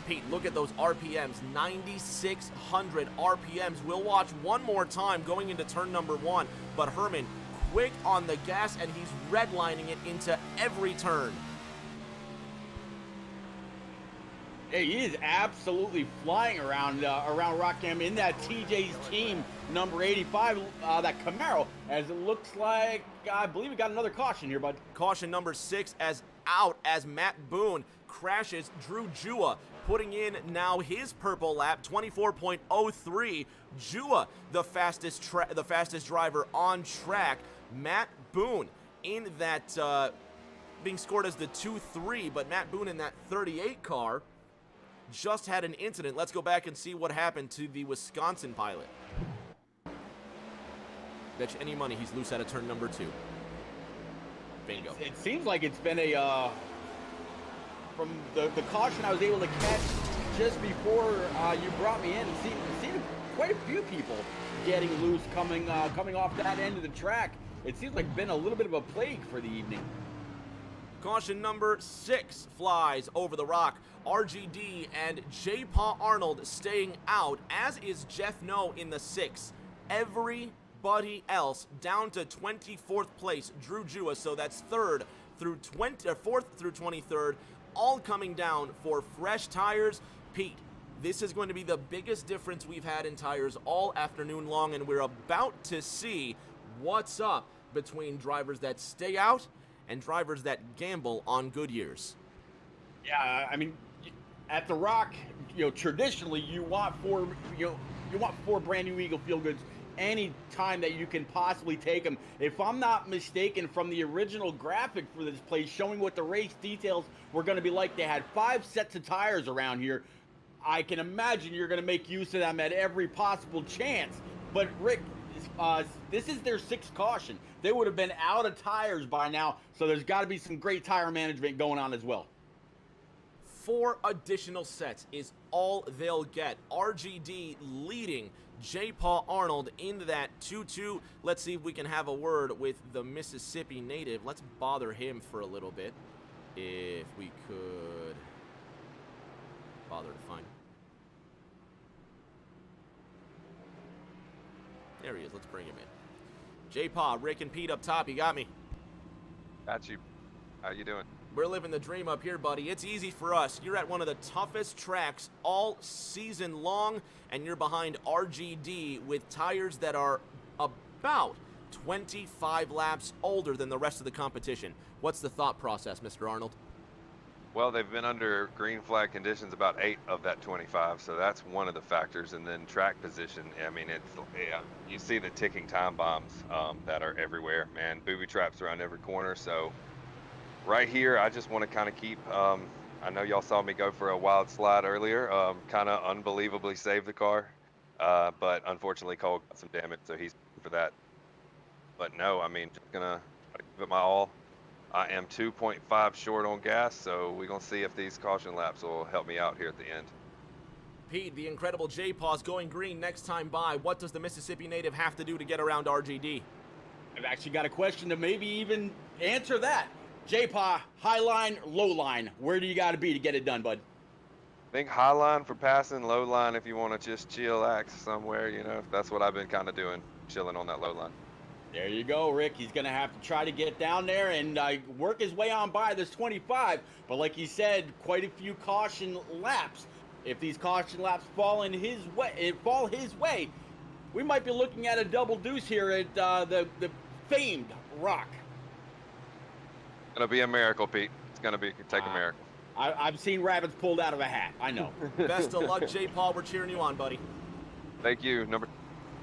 Pete, look at those RPMs, 9,600 RPMs. We'll watch one more time going into turn number 1, but Herman quick on the gas, and he's redlining it into every turn. Hey, he is absolutely flying around Rockingham in that TJ's team number 85, that Camaro, as it looks like, I believe we got another caution here, bud. Caution number 6 as Matt Boone crashes Drew Jua, putting in now his purple lap, 24.03. Jua, the fastest driver on track. Matt Boone in that, being scored as the 2-3, but Matt Boone in that 38 car just had an incident. Let's go back and see what happened to the Wisconsin pilot. Bet you any money he's loose out of turn number 2. Bingo. It seems like it's been a, from the caution I was able to catch just before you brought me in, seen quite a few people getting loose coming off that end of the track. It seems like been a little bit of a plague for the evening. Caution number 6 flies over the rock. RGD and J. Paul Arnold staying out, as is Jeff No in the 6. Everybody else down to 24th place. Drew Jua, so that's 4th through 23rd, all coming down for fresh tires. Pete, this is going to be the biggest difference we've had in tires all afternoon long, and we're about to see what's up between drivers that stay out and drivers that gamble on Goodyears. Yeah, I mean, at the Rock, traditionally you want four brand new Eagle Feel Goods any time that you can possibly take them. If I'm not mistaken, from the original graphic for this place showing what the race details were going to be like, they had 5 sets of tires around here. I can imagine you're going to make use of them at every possible chance. But Rick, this is their 6th caution. They would have been out of tires by now, so there's got to be some great tire management going on as well. 4 additional sets is all they'll get. RGD leading J. Paul Arnold into that 2-2. Let's see if we can have a word with the Mississippi native. Let's bother him for a little bit, if we could bother to find him. There he is. Let's bring him in. J-Paw, Rick and Pete up top. You got me. Got you. How you doing? We're living the dream up here, buddy. It's easy for us. You're at one of the toughest tracks all season long, and you're behind RGD with tires that are about 25 laps older than the rest of the competition. What's the thought process, Mr. Arnold? Well, they've been under green flag conditions about 8 of that 25, so that's one of the factors. And then track position, I mean, you see the ticking time bombs that are everywhere, man. Booby traps around every corner. So right here, I just want to kind of keep, I know y'all saw me go for a wild slide earlier, kind of unbelievably saved the car, but unfortunately Cole got some damage, so he's for that. But no, I mean, just gonna give it my all. I am 2.5 short on gas, so we're going to see if these caution laps will help me out here at the end. Pete, the incredible J-Paw's going green next time by. What does the Mississippi native have to do to get around RGD? I've actually got a question to maybe even answer that. J-Paw, high line, low line. Where do you got to be to get it done, bud? think high line for passing, low line if you want to just chillax somewhere. You know, that's what I've been kind of doing, chilling on that low line. There you go, Rick. He's going to have to try to get down there and work his way on by this 25. But like you said, quite a few caution laps. If these caution laps fall in his way, we might be looking at a double deuce here at the famed Rock. It'll be a miracle, Pete. It's gonna take a miracle. I've seen rabbits pulled out of a hat. I know. Best of luck, J. Paul. We're cheering you on, buddy. Thank you.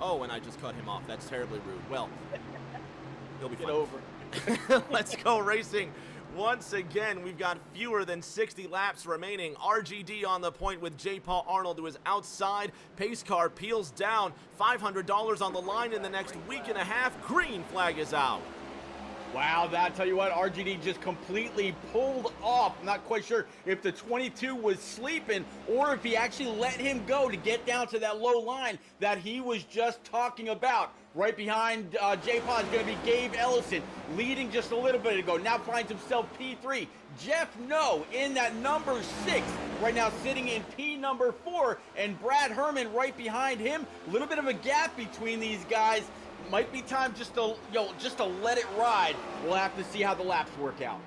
Oh, and I just cut him off. That's terribly rude. Well, he'll be fine. Get over it. Let's go racing. Once again, we've got fewer than 60 laps remaining. RGD on the point with J. Paul Arnold, who is outside. Pace car peels down. $500 on the line in the next week and a half. Green flag is out. Wow, that tell you what, RGD just completely pulled off. I'm not quite sure if the 22 was sleeping or if he actually let him go to get down to that low line that he was just talking about. Right behind J-Paul is going to be Gabe Ellison, leading just a little bit ago. Now finds himself P3. Jeff No in that number 6, right now sitting in P number 4, and Brad Herman right behind him. A little bit of a gap between these guys. Might be time just to let it ride. We'll have to see how the laps work out.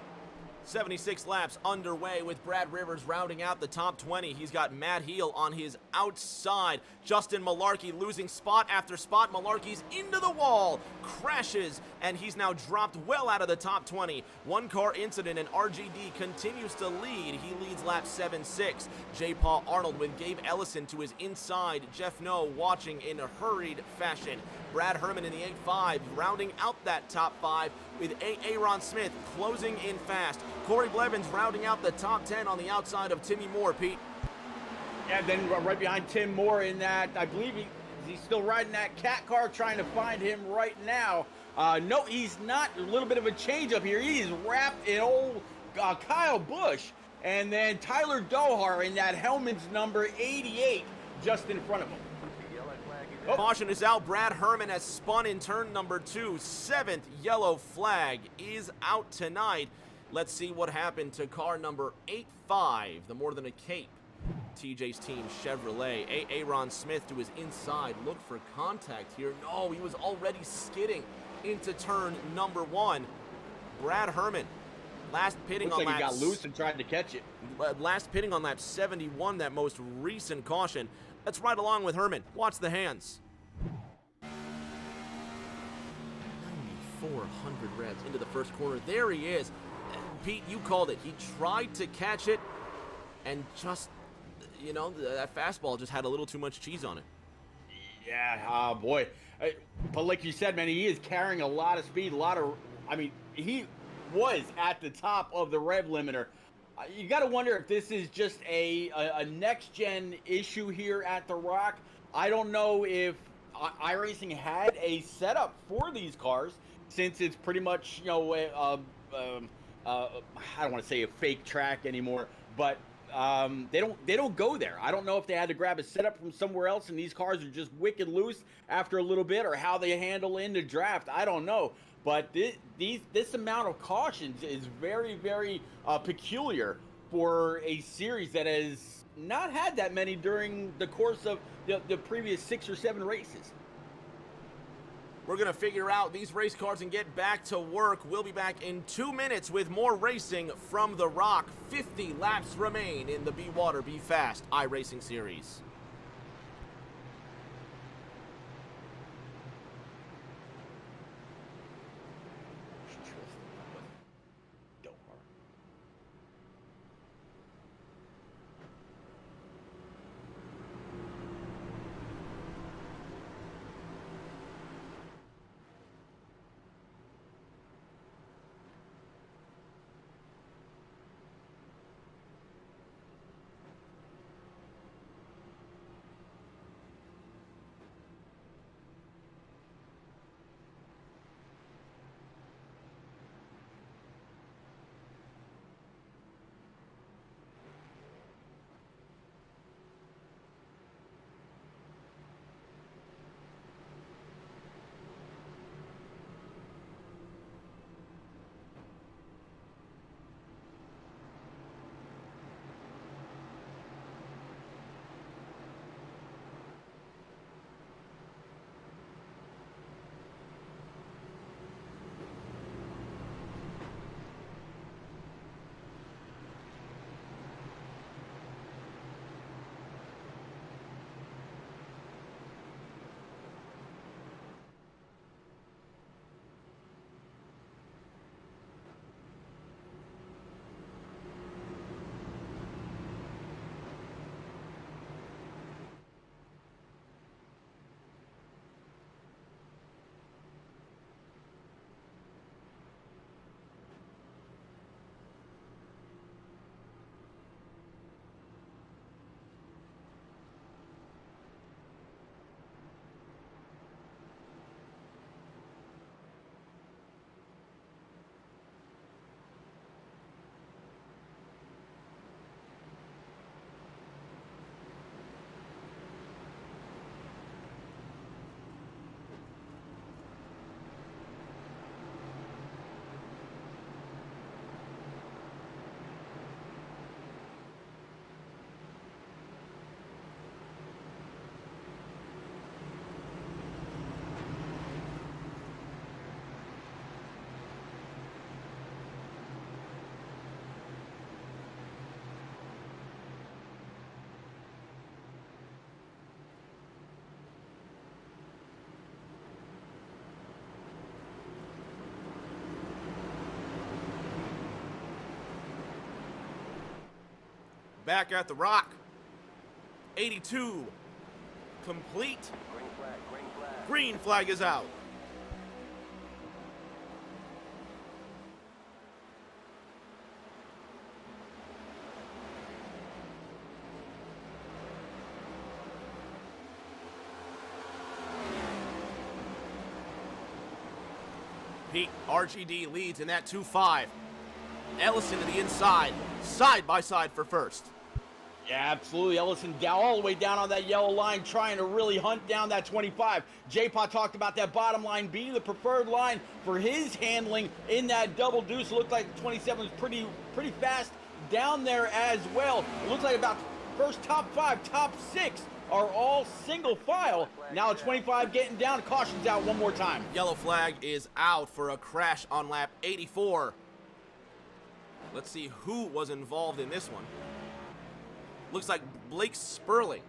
76 laps underway with Brad Rivers rounding out the top 20. He's got Matt Heel on his outside. Justin Malarkey losing spot after spot. Malarkey's into the wall, crashes, and he's now dropped well out of the top 20. One car incident and RGD continues to lead. He leads lap 7-6. J. Paul Arnold with Gabe Ellison to his inside. Jeff No watching in a hurried fashion. Brad Herman in the 8-5 rounding out that top 5 with Aaron Smith closing in fast. Corey Blevins rounding out the top 10 on the outside of Timmy Moore, Pete. Yeah, then right behind Tim Moore in that, I believe he's still riding that cat car, trying to find him right now. No, he's not. A little bit of a change up here. He's wrapped in old Kyle Busch. And then Tyler Dohar in that Hellman's number 88 just in front of him. Oh. Caution is out. Brad Herman has spun in turn number 2. 7th yellow flag is out tonight. Let's see what happened to car number 8-5, the more than a cape. TJ's team Chevrolet. Aaron Smith to his inside. Look for contact here. No, he was already skidding into turn number 1. Brad Herman, last pitting Looks on like lap. He got loose and tried to catch it. Last pitting on lap 71, that most recent caution. Let's ride along with Herman. Watch the hands. 9,400 revs into the first corner. There he is. Pete, you called it. He tried to catch it, and just, that fastball just had a little too much cheese on it. Yeah, boy. But like you said, man, he is carrying a lot of speed, he was at the top of the rev limiter. You got to wonder if this is just a next-gen issue here at The Rock. I don't know if iRacing had a setup for these cars, since it's pretty much, I don't want to say a fake track anymore, but they don't go there. I don't know if they had to grab a setup from somewhere else and these cars are just wicked loose after a little bit, or how they handle in the draft. I don't know. But this amount of cautions is very, very peculiar for a series that has not had that many during the course of the previous 6 or 7 races. We're going to figure out these race cars and get back to work. We'll be back in 2 minutes with more racing from The Rock. 50 laps remain in the BeWater Be Fast iRacing series. back at the Rock. 82 complete. Green flag, green flag. Green flag is out. Pete, RGD leads in that 2-5. Ellison to the inside, side by side for first. Yeah, absolutely. Ellison down all the way down on that yellow line, trying to really hunt down that 25. J-Pot talked about that bottom line being the preferred line for his handling in that double deuce. It looked like the 27 was pretty fast down there as well. It looks like about first top 5, top 6 are all single file. Now a 25 getting down, caution's out one more time. Yellow flag is out for a crash on lap 84. Let's see who was involved in this one. Looks like Blake Sperling.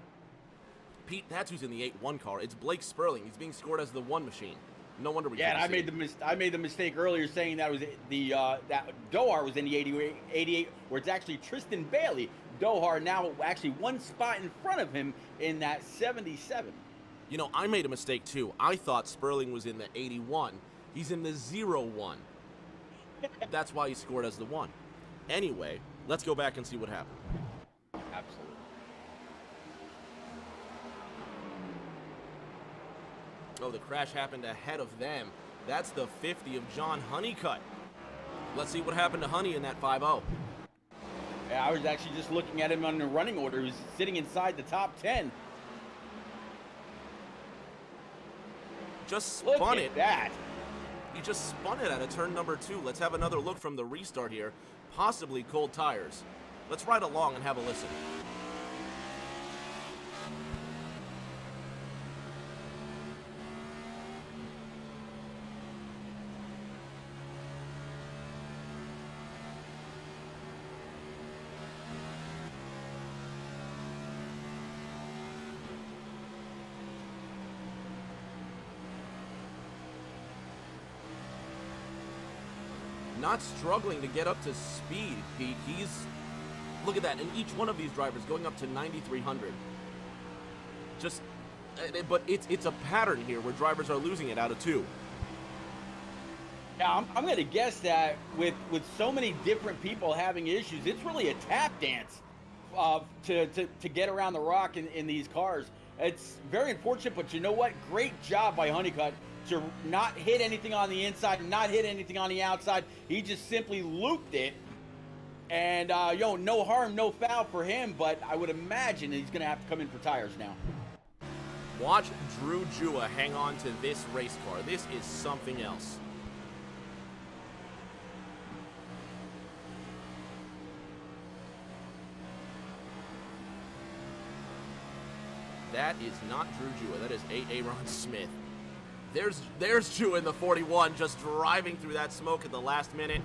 Pete, that's who's in the 8-1 car. It's Blake Sperling. He's being scored as the 1 machine. No wonder we. Yeah, and I made the mistake earlier saying that was that Dohar was in the 88, where it's actually Tristan Bailey. Dohar now actually 1 spot in front of him in that 77. You know, I made a mistake too. I thought Sperling was in the 81. He's in the 0-1. That's why he scored as the 1. Anyway, let's go back and see what happened. Absolutely. Oh, the crash happened ahead of them. That's the 50 of John Honeycutt. Let's see what happened to Honey in that 5-0. Yeah, I was actually just looking at him on the running order. He was sitting inside the top 10. Just Look spun at it. that. He just spun it out of turn number 2. Let's have another look from the restart here. Possibly cold tires. Let's ride along and have a listen. Not struggling to get up to speed, Pete. Look at that, and each one of these drivers going up to 9,300. But it's a pattern here where drivers are losing it out of 2. Yeah, I'm going to guess that with so many different people having issues, it's really a tap dance to get around the rock in these cars. It's very unfortunate, but you know what? Great job by Honeycutt to not hit anything on the inside and not hit anything on the outside. He just simply looped it. And, no harm, no foul for him, but I would imagine he's going to have to come in for tires now. Watch Drew Jua hang on to this race car. This is something else. That is not Drew Jua. That is Aaron Smith. There's Jua in the 41 just driving through that smoke at the last minute.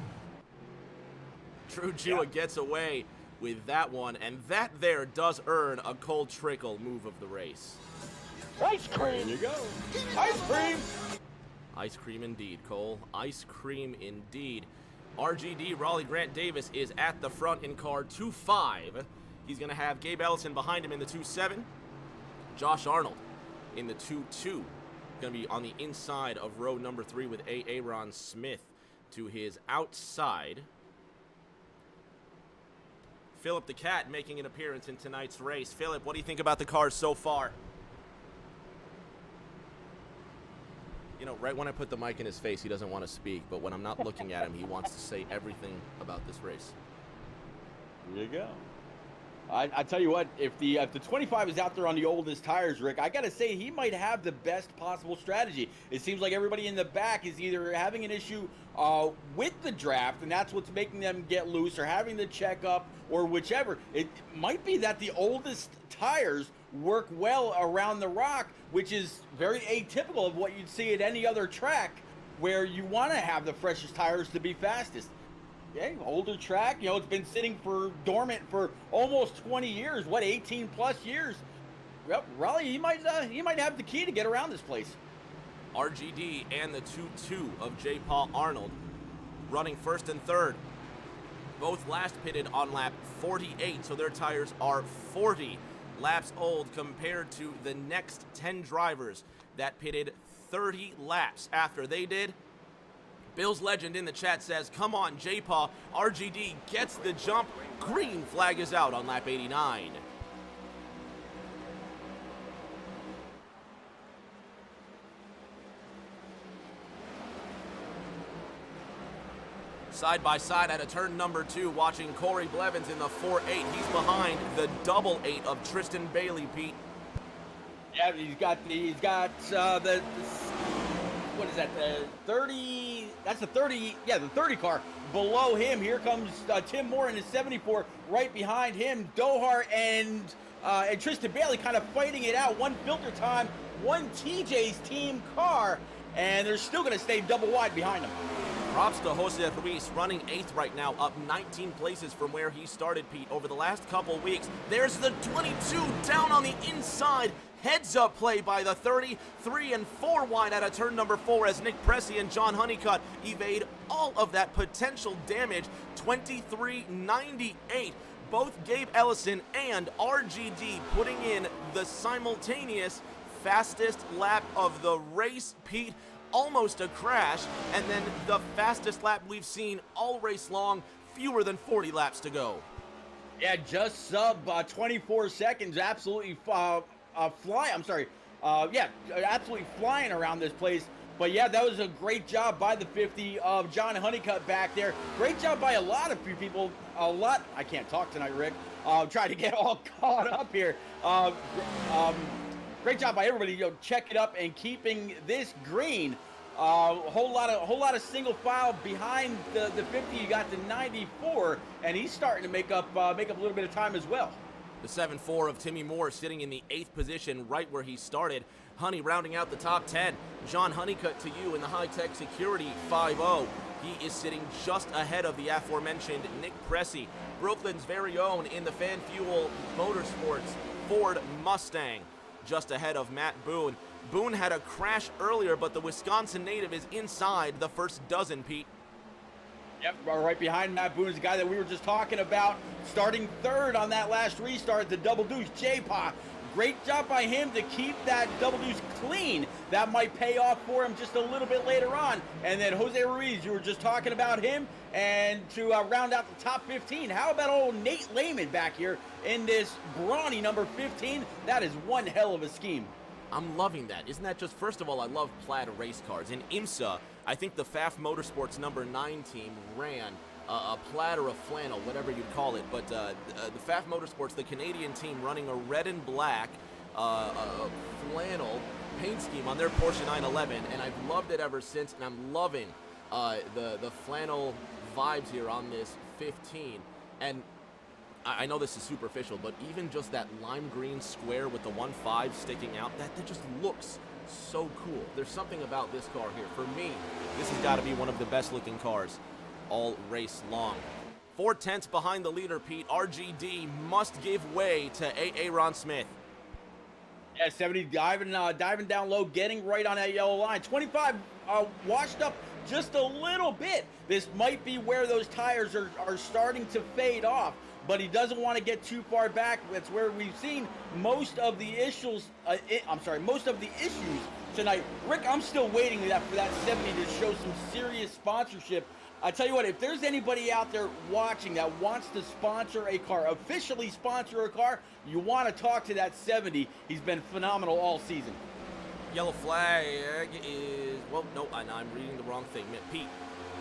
Drew Jua gets away with that one, and that there does earn a cold trickle move of the race. Ice cream. There you go. Ice cream. Ice cream indeed, Cole. Ice cream indeed. RGD, Raleigh Grant Davis, is at the front in car 2-5. He's going to have Gabe Ellison behind him in the 2-7. Josh Arnold in the 2-2. Going to be on the inside of row number 3 with Aaron Smith to his outside. Philip the Cat making an appearance in tonight's race. Philip, what do you think about the cars so far? You know, right when I put the mic in his face, he doesn't want to speak, but when I'm not looking at him, he wants to say everything about this race. There you go. I tell you what, if the 25 is out there on the oldest tires, Rick, I got to say he might have the best possible strategy. It seems like everybody in the back is either having an issue with the draft, and that's what's making them get loose, or having the checkup, or whichever. It might be that the oldest tires work well around the rock, which is very atypical of what you'd see at any other track where you want to have the freshest tires to be fastest. Yeah, older track, it's been sitting dormant for almost 20 years. What, 18 plus years? Well, Raleigh, he might have the key to get around this place. RGD and the 2-2 of J. Paul Arnold running first and third. both last pitted on lap 48, so their tires are 40 laps old compared to the next 10 drivers that pitted 30 laps after they did. Bill's Legend in the chat says, come on, J-Paw, RGD gets the jump. Green flag is out on lap 89. Side by side at a turn number 2, watching Corey Blevins in the 4.8. He's behind the double 8 of Tristan Bailey, Pete. Yeah, he's got the what is that? The 30. That's the 30. Yeah, the 30 car below him. Here comes Tim Moore in his 74. Right behind him, Dohar and Tristan Bailey kind of fighting it out. One filter time, one TJ's team car, and they're still going to stay double wide behind them. Props to Jose Ruiz, running 8th right now, up 19 places from where he started, Pete, over the last couple weeks. There's the 22 down on the inside. Heads-up play by the 30, 3 and 4 wide out of turn number 4 as Nick Pressey and John Honeycutt evade all of that potential damage. 23.98. Both Gabe Ellison and RGD putting in the simultaneous fastest lap of the race, Pete. Almost a crash, and then the fastest lap we've seen all race long, fewer than 40 laps to go. Yeah, just sub 24 seconds, absolutely absolutely flying around this place. But yeah, that was a great job by the 50 of John Honeycutt back there. Great job by a lot of people. I can't talk tonight, Rick. Trying to get all caught up here. Great job by everybody, check it up and keeping this green. Whole lot of single file behind the 50. You got the 94, and he's starting to make up a little bit of time as well. The 7.4 of Timmy Moore sitting in the 8th position, right where he started. Honey rounding out the top 10. John Honeycutt to you in the high-tech security 5.0. He is sitting just ahead of the aforementioned Nick Pressey, Brooklyn's very own in the Fan Fuel Motorsports Ford Mustang, just ahead of Matt Boone. Boone had a crash earlier, but the Wisconsin native is inside the first dozen, Pete. Yep, right behind Matt Boone is the guy that we were just talking about, starting 3rd on that last restart, the double deuce, J-Paw. Great job by him to keep that double deuce clean. That might pay off for him just a little bit later on. And then Jose Ruiz, you were just talking about him. And to round out the top 15, how about old Nate Layman back here in this brawny number 15? That is one hell of a scheme. I'm loving that. Isn't that just, first of all, I love plaid race cars. In IMSA, I think the FAF Motorsports number 9 team ran a plaid or a flannel, whatever you'd call it. But the FAF Motorsports, the Canadian team, running a red and black flannel paint scheme on their Porsche 911, and I've loved it ever since, and I'm loving the flannel vibes here on this 15. And I know this is superficial, but even just that lime green square with the 1.5 sticking out, that just looks so cool. There's something about this car here. For me, this has got to be one of the best looking cars all race long. 4/10 behind the leader, Pete. RGD must give way to Aaron Smith. Yeah, 70 diving down low, getting right on that yellow line. 25 washed up just a little bit. This might be where those tires are starting to fade off, but he doesn't want to get too far back. That's where we've seen most of the issues. Most of the issues tonight. Rick, I'm still waiting for that 70 to show some serious sponsorship. I tell you what, if there's anybody out there watching that wants to sponsor a car, officially sponsor a car, you want to talk to that 70. He's been phenomenal all season. Yellow flag is, well, no, I'm reading the wrong thing. Pete,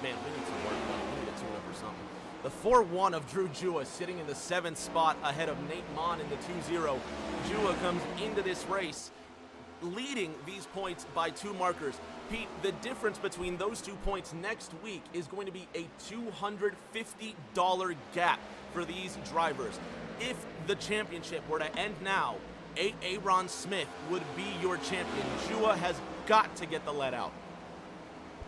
man, we need some work money. We need a tune-up or something. The 4-1 of Drew Jua sitting in the 7th spot ahead of Nate Mon in the 2-0. Jua comes into this race leading these points by 2 markers. Pete, the difference between those 2 points next week is going to be a $250 gap for these drivers. If the championship were to end now, Aaron Smith would be your champion. Jua has got to get the let out.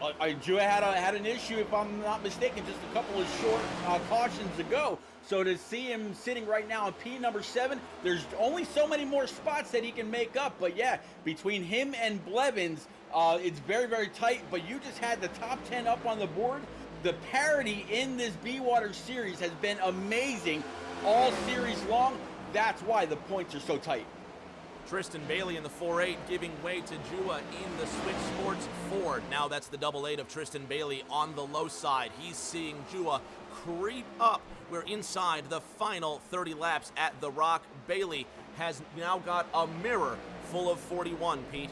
Jua had an issue, if I'm not mistaken, just a couple of short cautions ago. So to see him sitting right now in P number 7, there's only so many more spots that he can make up. But yeah, between him and Blevins, it's very, very tight. But you just had the top 10 up on the board. the parity in this BeWater series has been amazing all series long. That's why the points are so tight. Tristan Bailey in the 4.8 giving way to Jua in the Switch Sports Ford. Now that's the 8.8 of Tristan Bailey on the low side. He's seeing Jua creep up. We're inside the final 30 laps at the Rock. Bailey has now got a mirror full of 41, Pete.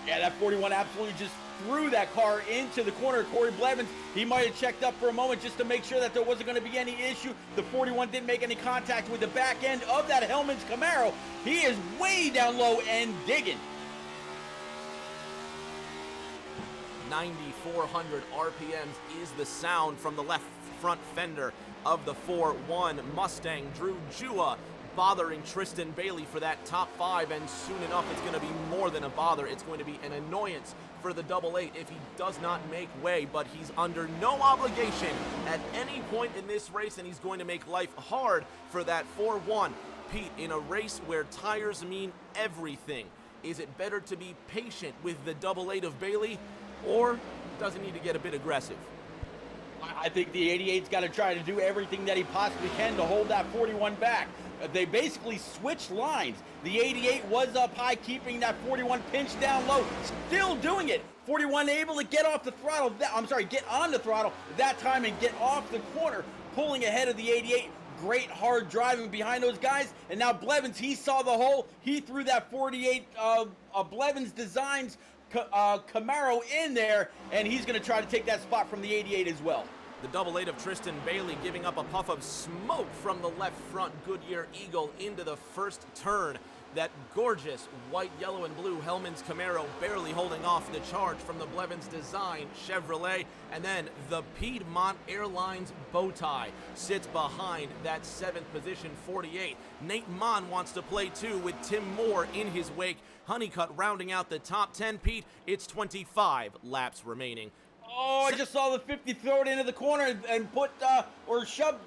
Yeah, that 41 absolutely just threw that car into the corner. Corey Blevins, he might have checked up for a moment just to make sure that there wasn't going to be any issue. The 41 didn't make any contact with the back end of that Herman's Camaro. He is way down low and digging. 9,400 RPMs is the sound from the left front fender of the 4-1 Mustang. Drew Jua bothering Tristan Bailey for that top 5, and soon enough it's going to be more than a bother. It's going to be an annoyance for the 8.8 if he does not make way, but he's under no obligation at any point in this race, and he's going to make life hard for that 4-1. Pete, in a race where tires mean everything, is it better to be patient with the 8.8 of Bailey, or does he need to get a bit aggressive? I think the 88's got to try to do everything that he possibly can to hold that 41 back. They basically switched lines. The 88 was up high, keeping that 41 pinched down low, still doing it. 41 able to get off the throttle, get on the throttle that time and get off the corner, pulling ahead of the 88. Great hard driving behind those guys. And now Blevins, he saw the hole. He threw that 48 Blevins Designs Camaro in there, and he's going to try to take that spot from the 88 as well. The 8.8 of Tristan Bailey giving up a puff of smoke from the left front Goodyear Eagle into the first turn. That gorgeous white, yellow, and blue Herman's Camaro barely holding off the charge from the Blevins Design Chevrolet. And then the Piedmont Airlines bow tie sits behind that 7th position 48. Nate Mon wants to play too with Tim Moore in his wake. Honeycutt rounding out the top 10, Pete. It's 25 laps remaining. Oh, I just saw the 50 throw it into the corner and put or shoved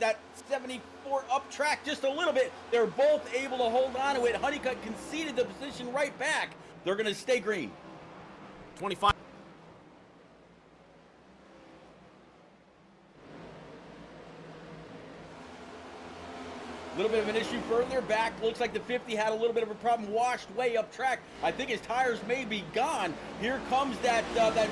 that 74 up track just a little bit. They're both able to hold on to it. Honeycutt conceded the position right back. They're going to stay green. 25. A little bit of an issue further back. Looks like the 50 had a little bit of a problem, washed way up track. I think his tires may be gone. Here comes that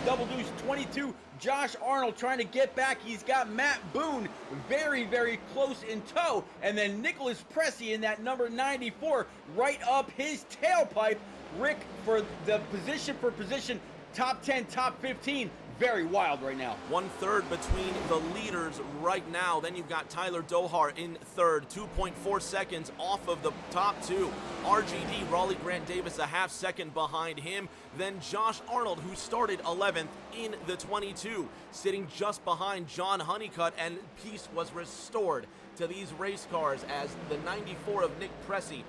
double deuce 22. Josh Arnold trying to get back. He's got Matt Boone very, very close in tow. And then Nicholas Pressey in that number 94 right up his tailpipe. Rick for the position, top 10, top 15. Very wild right now. 1/3 between the leaders right now. Then you've got Tyler Dohar in third, 2.4 seconds off of the top 2. RGD, Raleigh Grant Davis, a half second behind him. Then Josh Arnold, who started 11th in the 22, sitting just behind John Honeycutt, and peace was restored to these race cars as the 94 of Nick Pressey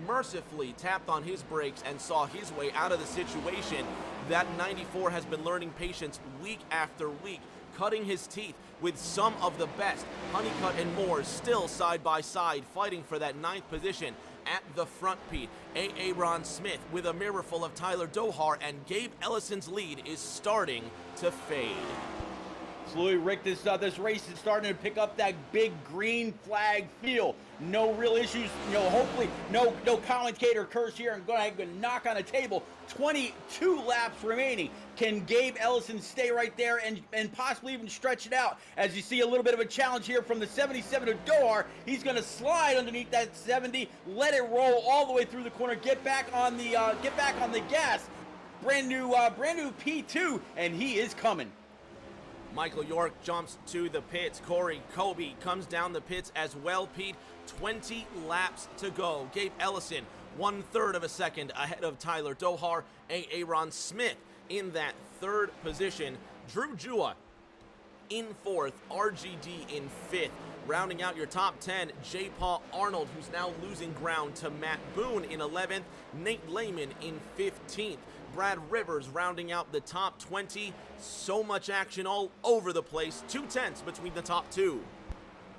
mercifully tapped on his brakes and saw his way out of the situation. That 94 has been learning patience week after week, cutting his teeth with some of the best. Honeycutt and Moore still side by side, fighting for that 9th position at the front, Pete. Aaron Smith with a mirror full of Tyler Dohar, and Gabe Ellison's lead is starting to fade. Slowly, Rick, this race is starting to pick up that big green flag feel. No real issues, hopefully no commentator curse here. I'm going to knock on a table. 22 laps remaining. Can Gabe Ellison stay right there and possibly even stretch it out? As you see a little bit of a challenge here from the 77 of Dohar. He's going to slide underneath that 70, let it roll all the way through the corner, get back on the gas. Brand new P2, and he is coming. Michael York jumps to the pits. Corey Kobe comes down the pits as well, Pete. 20 laps to go. Gabe Ellison, 1/3 of a second ahead of Tyler Dohar. Aaron Smith in that 3rd position. Drew Jua in 4th. RGD in 5th. Rounding out your top 10, J. Paul Arnold, who's now losing ground to Matt Boone in 11th. Nate Layman in 15th. Brad Rivers rounding out the top 20. So much action all over the place. 2/10 between the top 2.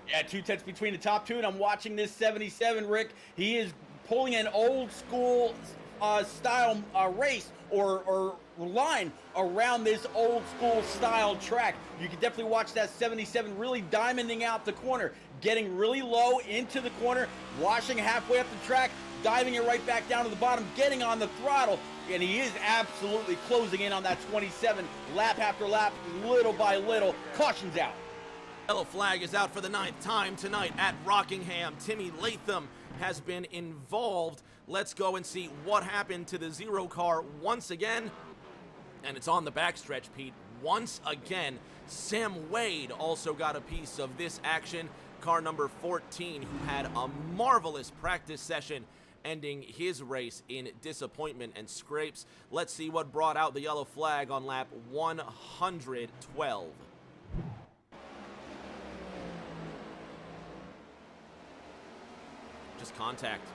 Yeah, 2/10 between the top 2, and I'm watching this 77, Rick. He is pulling an old school style race or line around this old school style track. You can definitely watch that 77 really diamonding out the corner, getting really low into the corner, washing halfway up the track, diving it right back down to the bottom, getting on the throttle, and he is absolutely closing in on that 27 lap after lap, little by little. Caution's out. Yellow flag is out for the 9th time tonight at Rockingham. Timmy Latham has been involved. Let's go and see what happened to the 0 car once again. And it's on the backstretch, Pete. Once again, Sam Wade also got a piece of this action. Car number 14, who had a marvelous practice session, ending his race in disappointment and scrapes. Let's see what brought out the yellow flag on lap 112. Just contact.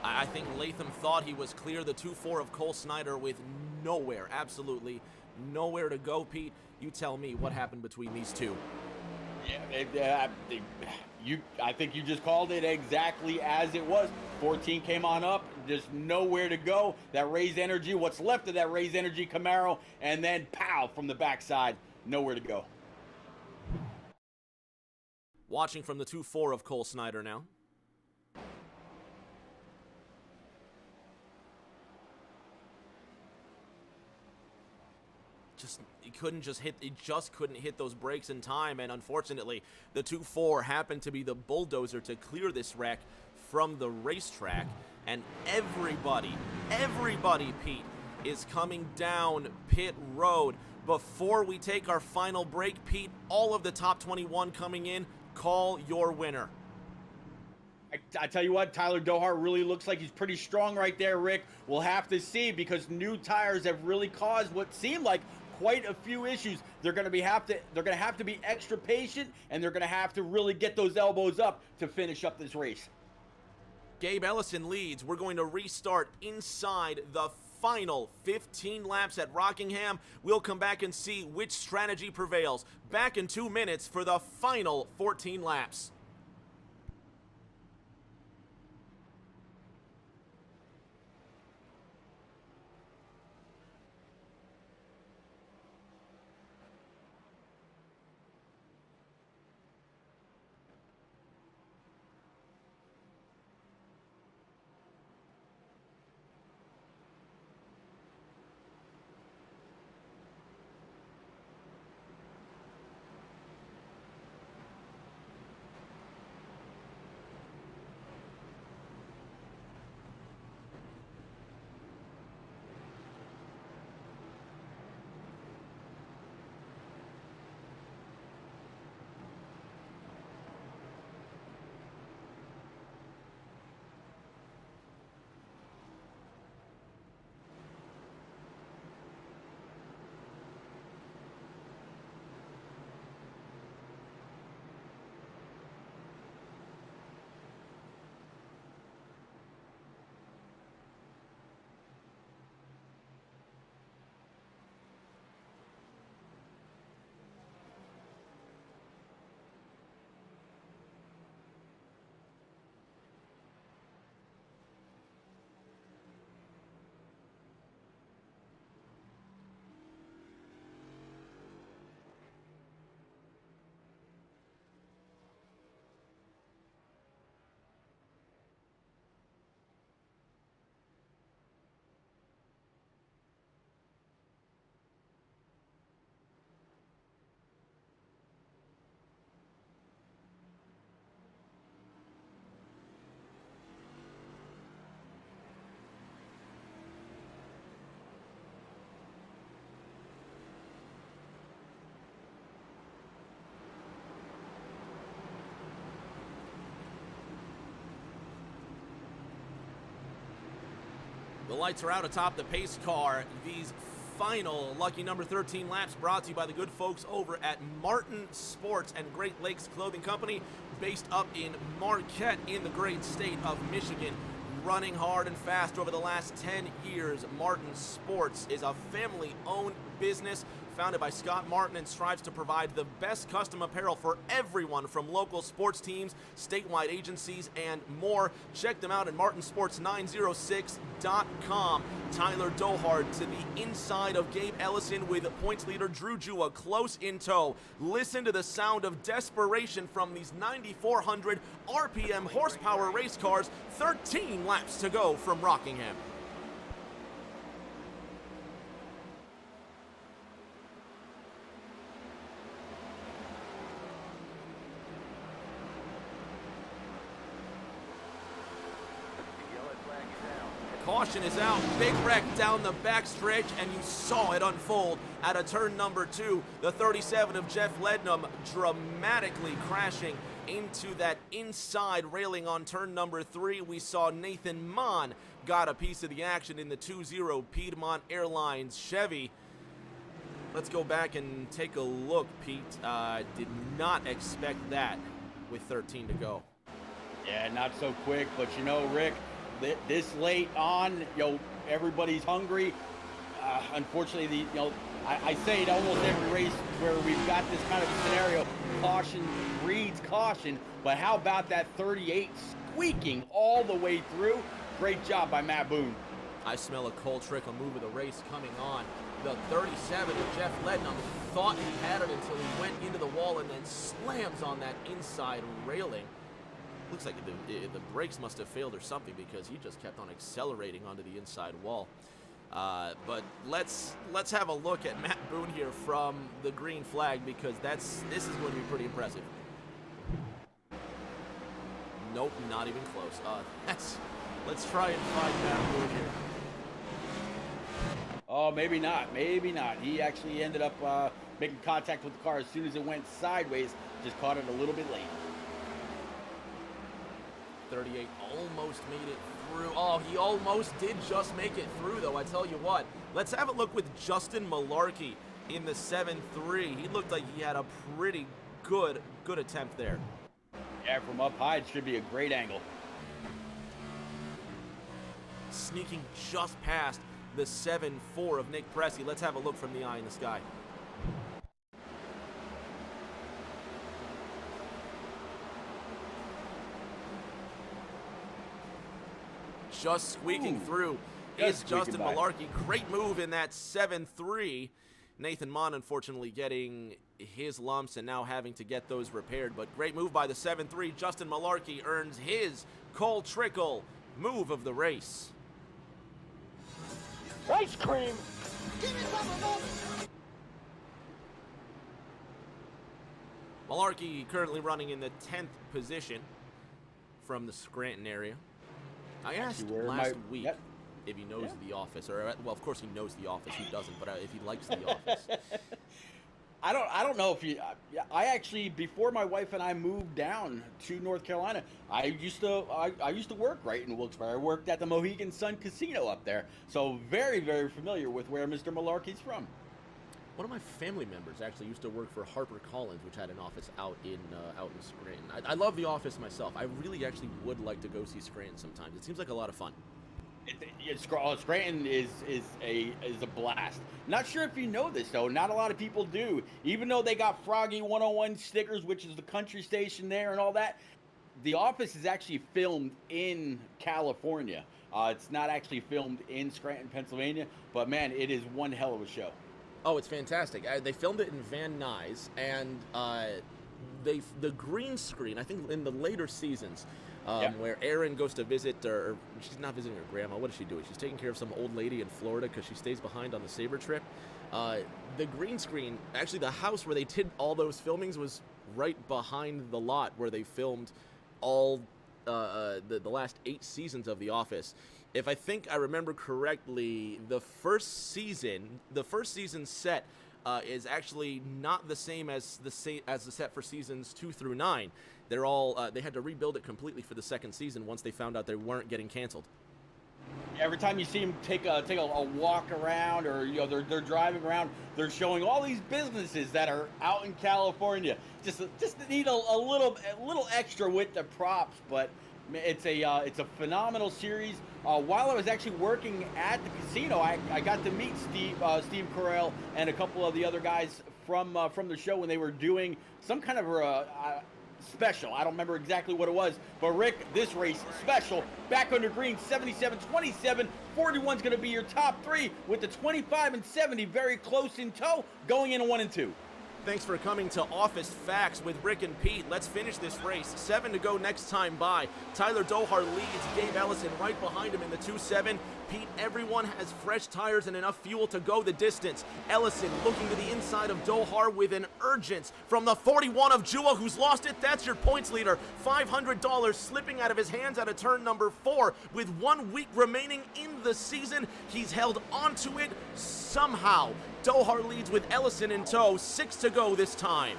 I think Latham thought he was clear. The 2-4 of Cole Snyder with nowhere, absolutely nowhere to go. Pete, you tell me what happened between these two. Yeah, I think you just called it exactly as it was. 14 came on up, just nowhere to go. That raised energy, what's left of that raised energy Camaro, and then pow from the backside, nowhere to go. Watching from the 2-4 of Cole Snyder now. He just couldn't hit those brakes in time, and unfortunately the 2-4 happened to be the bulldozer to clear this wreck from the racetrack. And everybody, Pete, is coming down pit road. Before we take our final break, Pete, all of the top 21 coming in, call your winner. I tell you what, Tyler Dohart really looks like he's pretty strong right there, Rick. We'll have to see, because new tires have really caused what seemed like quite a few issues. They're going to have to be extra patient, and they're going to have to really get those elbows up to finish up this race. Gabe Ellison leads. We're going to restart inside the final 15 laps at Rockingham. We'll come back and see which strategy prevails. Back in 2 minutes for the final 14 laps. The lights are out atop the pace car. These final lucky number 13 laps brought to you by the good folks over at Martin Sports and Great Lakes Clothing Company, based up in Marquette in the great state of Michigan. Running hard and fast over the last 10 years, Martin Sports is a family-owned business founded by Scott Martin and strives to provide the best custom apparel for everyone from local sports teams, statewide agencies, and more. Check them out at martinsports906.com. Tyler Dohard to the inside of Gabe Ellison with points leader Drew Jua close in tow. Listen to the sound of desperation from these 9,400 RPM horsepower race cars. 13 laps to go from Rockingham. Caution is out, big wreck down the backstretch, and you saw it unfold at a turn number 2. The 37 of Jeff Lednam dramatically crashing into that inside railing on turn number 3. We saw Nathan Mon got a piece of the action in the 2-0 Piedmont Airlines Chevy. Let's go back and take a look, Pete. Did not expect that with 13 to go. Yeah, not so quick, but you know, Rick, this late on, everybody's hungry. Unfortunately, I say it almost every race where we've got this kind of scenario, caution breeds caution, but how about that 38 squeaking all the way through? Great job by Matt Boone. I smell a Cole Trickle move of the race coming on. The 37 of Jeff Lednam thought he had it until he went into the wall and then slams on that inside railing. Looks like the brakes must have failed or something because he just kept on accelerating onto the inside wall. But let's have a look at Matt Boone here from the green flag because this is going to be pretty impressive. Nope, not even close. Let's try and find Matt Boone here. Oh, maybe not. Maybe not. He actually ended up making contact with the car as soon as it went sideways. Just caught it a little bit late. 38 almost made it through. Oh, he almost did just make it through, though. I tell you what. Let's have a look with Justin Malarkey in the 7-3. He looked like he had a pretty good attempt there. Yeah, from up high, it should be a great angle. Sneaking just past the 7-4 of Nick Pressey. Let's have a look from the eye in the sky. Just squeaking through is Justin Malarkey. Great move in that 7-3. Nathan Mon unfortunately getting his lumps and now having to get those repaired. But great move by the 7-3. Justin Malarkey earns his Cole Trickle move of the race. Ice cream! Malarkey currently running in the 10th position from the Scranton area. I asked last week if he knows The Office, or well, of course he knows The Office. Who doesn't? But if he likes The Office. I don't know if you. I actually, before my wife and I moved down to North Carolina, I used to work right in Wilkes-Barre. I worked at the Mohegan Sun Casino up there, so very, very familiar with where Mr. Malarkey's from. One of my family members actually used to work for HarperCollins, which had an office out in Scranton. I love The Office myself. I really actually would like to go see Scranton sometimes. It seems like a lot of fun. Scranton is a blast. Not sure if you know this though. Not a lot of people do. Even though they got Froggy 101 stickers, which is the country station there and all that, The Office is actually filmed in California. It's not actually filmed in Scranton, Pennsylvania. But man, it is one hell of a show. Oh, it's fantastic. They filmed it in Van Nuys, and the green screen, I think in the later seasons, where Erin goes to visit, or she's not visiting her grandma. What is she doing? She's taking care of some old lady in Florida because she stays behind on the Sabre trip. The green screen, actually the house where they did all those filmings was right behind the lot where they filmed all the last 8 seasons of The Office. If I remember correctly, the first season set is actually not the same as the set for seasons 2 through 9. They're all they had to rebuild it completely for the second season once they found out they weren't getting canceled. Every time you see them take a walk around, or they're driving around, they're showing all these businesses that are out in California. Just need a little extra with the props, but it's a phenomenal series. while I was actually working at the casino, I got to meet Steve Carell and a couple of the other guys from the show when they were doing some kind of special. I don't remember exactly what it was, but Rick, this race special, back under green, 77-27, 41's going to be your top three with the 25 and 70 very close in tow, going in a 1 and 2. Thanks for coming to Office Facts with Rick and Pete. Let's finish this race. 7 to go next time by. Tyler Dohar leads. Gabe Ellison right behind him in the 2-7. Pete, everyone has fresh tires and enough fuel to go the distance. Ellison looking to the inside of Dohar with an urgence from the 41 of Jua, who's lost it. That's your points leader. $500 slipping out of his hands out of turn number 4. With 1 week remaining in the season, he's held onto it somehow. Dohar leads with Ellison in tow. 6 to go this time.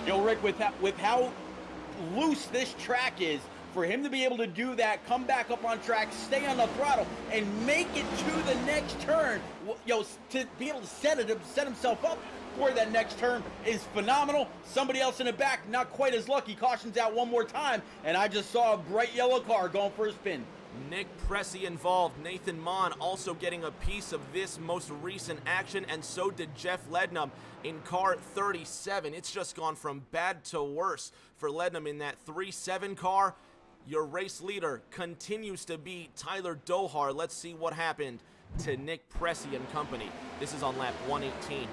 You know, Rick, with how loose this track is, for him to be able to do that, come back up on track, stay on the throttle, and make it to the next turn, you know, to be able to set himself up for that next turn is phenomenal. Somebody else in the back, not quite as lucky, cautions out one more time, and I just saw a bright yellow car going for a spin. Nick Pressey involved. Nathan Mon also getting a piece of this most recent action, and so did Jeff Lednum in car 37. It's just gone from bad to worse for Lednum in that 3-7 car. Your race leader continues to be Tyler Dohar. Let's see what happened to Nick Pressey and company. This is on lap 118.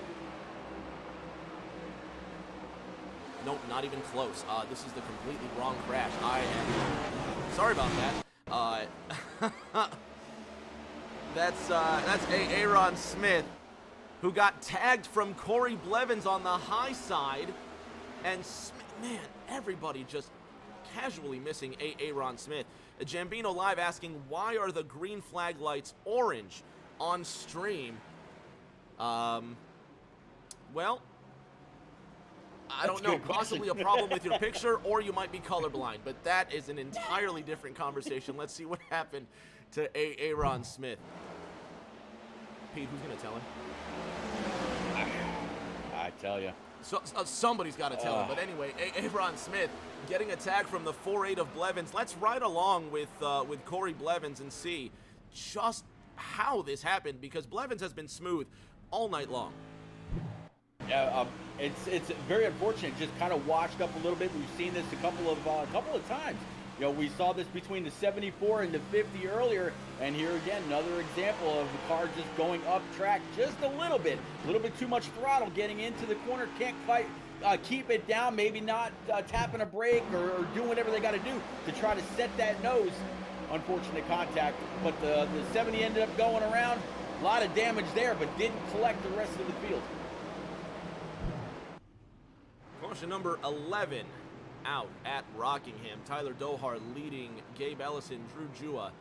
Nope, not even close. This is the completely wrong crash. I am sorry about that. That's Aaron Smith, who got tagged from Corey Blevins on the high side, and man, everybody just casually missing Aaron Smith. Jambino Live asking, why are the green flag lights orange on stream? Well, I don't know. Possibly a problem with your picture, or you might be colorblind, but that is an entirely different conversation. Let's see what happened to Aaron Smith. Pete, who's going to tell him? I tell you. So, somebody's got to tell him. But anyway, Aaron Smith getting a tag from the 4-8 of Blevins. Let's ride along with Corey Blevins and see just how this happened, because Blevins has been smooth all night long. Yeah, it's very unfortunate. Just kind of washed up a little bit. We've seen this a couple of times. You know, we saw this between the 74 and the 50 earlier, and here again, another example of the car just going up track just a little bit too much throttle getting into the corner. Can't quite keep it down. Maybe not tapping a brake or doing whatever they got to do to try to set that nose. Unfortunate contact, but the 70 ended up going around. A lot of damage there, but didn't collect the rest of the field. Caution number 11 out at Rockingham. Tyler Dohar leading. Gabe Ellison, Drew Jua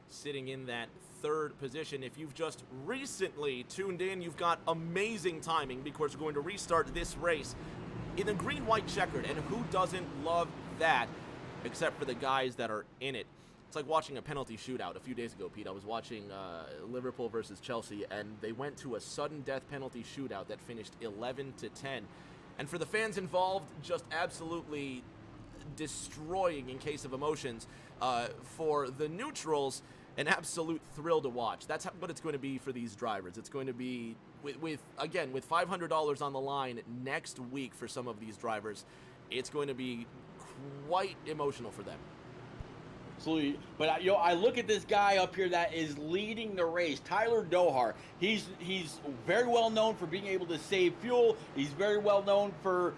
sitting in that 3rd position. If you've just recently tuned in, you've got amazing timing, because we're going to restart this race in the green-white checkered, and who doesn't love that except for the guys that are in it? It's like watching a penalty shootout. A few days ago, Pete, I was watching Liverpool versus Chelsea, and they went to a sudden death penalty shootout that finished 11-10. And for the fans involved, just absolutely destroying in case of emotions. For the neutrals, an absolute thrill to watch. That's what it's going to be for these drivers. It's going to be, with $500 on the line next week for some of these drivers, it's going to be quite emotional for them. Absolutely. But I look at this guy up here that is leading the race, Tyler Dohar. He's very well known for being able to save fuel. He's very well known for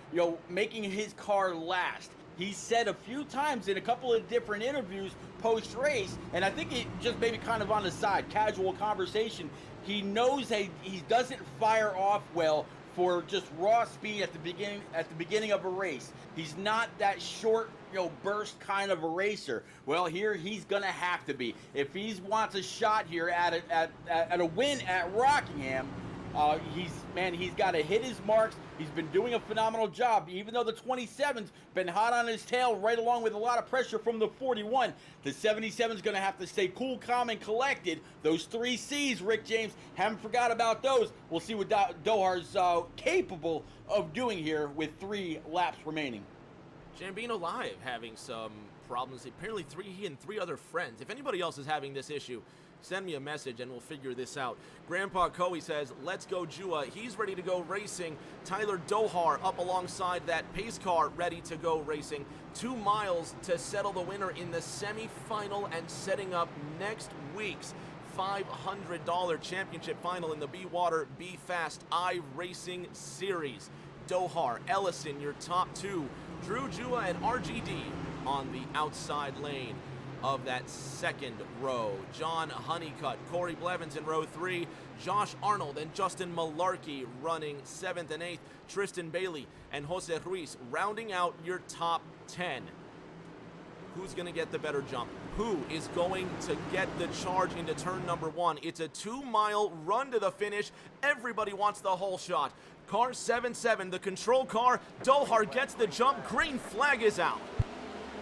making his car last. He said a few times in a couple of different interviews post-race, and I think it just maybe kind of on the side, casual conversation, he knows that he doesn't fire off well for just raw speed at the beginning of a race. He's not that short, burst kind of a racer. Well, here he's gonna have to be. If he wants a shot here at a win at Rockingham, he's got to hit his marks. He's been doing a phenomenal job, even though the 27's been hot on his tail, right along with a lot of pressure from the 41. The 77's going to have to stay cool, calm, and collected. Those 3 C's, Rick James, haven't forgot about those. We'll see what Dohar's capable of doing here with 3 laps remaining. Jambino Live having some problems. Apparently he and 3 other friends. If anybody else is having this issue, send me a message and we'll figure this out. Grandpa Coey says, let's go Jua. He's ready to go racing. Tyler Dohar up alongside that pace car, ready to go racing. 2 miles to settle the winner in the semi-final and setting up next week's $500 championship final in the BeWater Be Fast iRacing Series. Dohar, Ellison, your top 2. Drew Jua and RGD on the outside lane of that second row. John Honeycutt, Corey Blevins in row 3. Josh Arnold and Justin Malarkey running 7th and 8th. Tristan Bailey and Jose Ruiz rounding out your top 10. Who's going to get the better jump? Who is going to get the charge into turn number 1? It's a 2-mile run to the finish. Everybody wants the whole shot. Car 7-7, the control car. Dohar gets the jump. Green flag is out.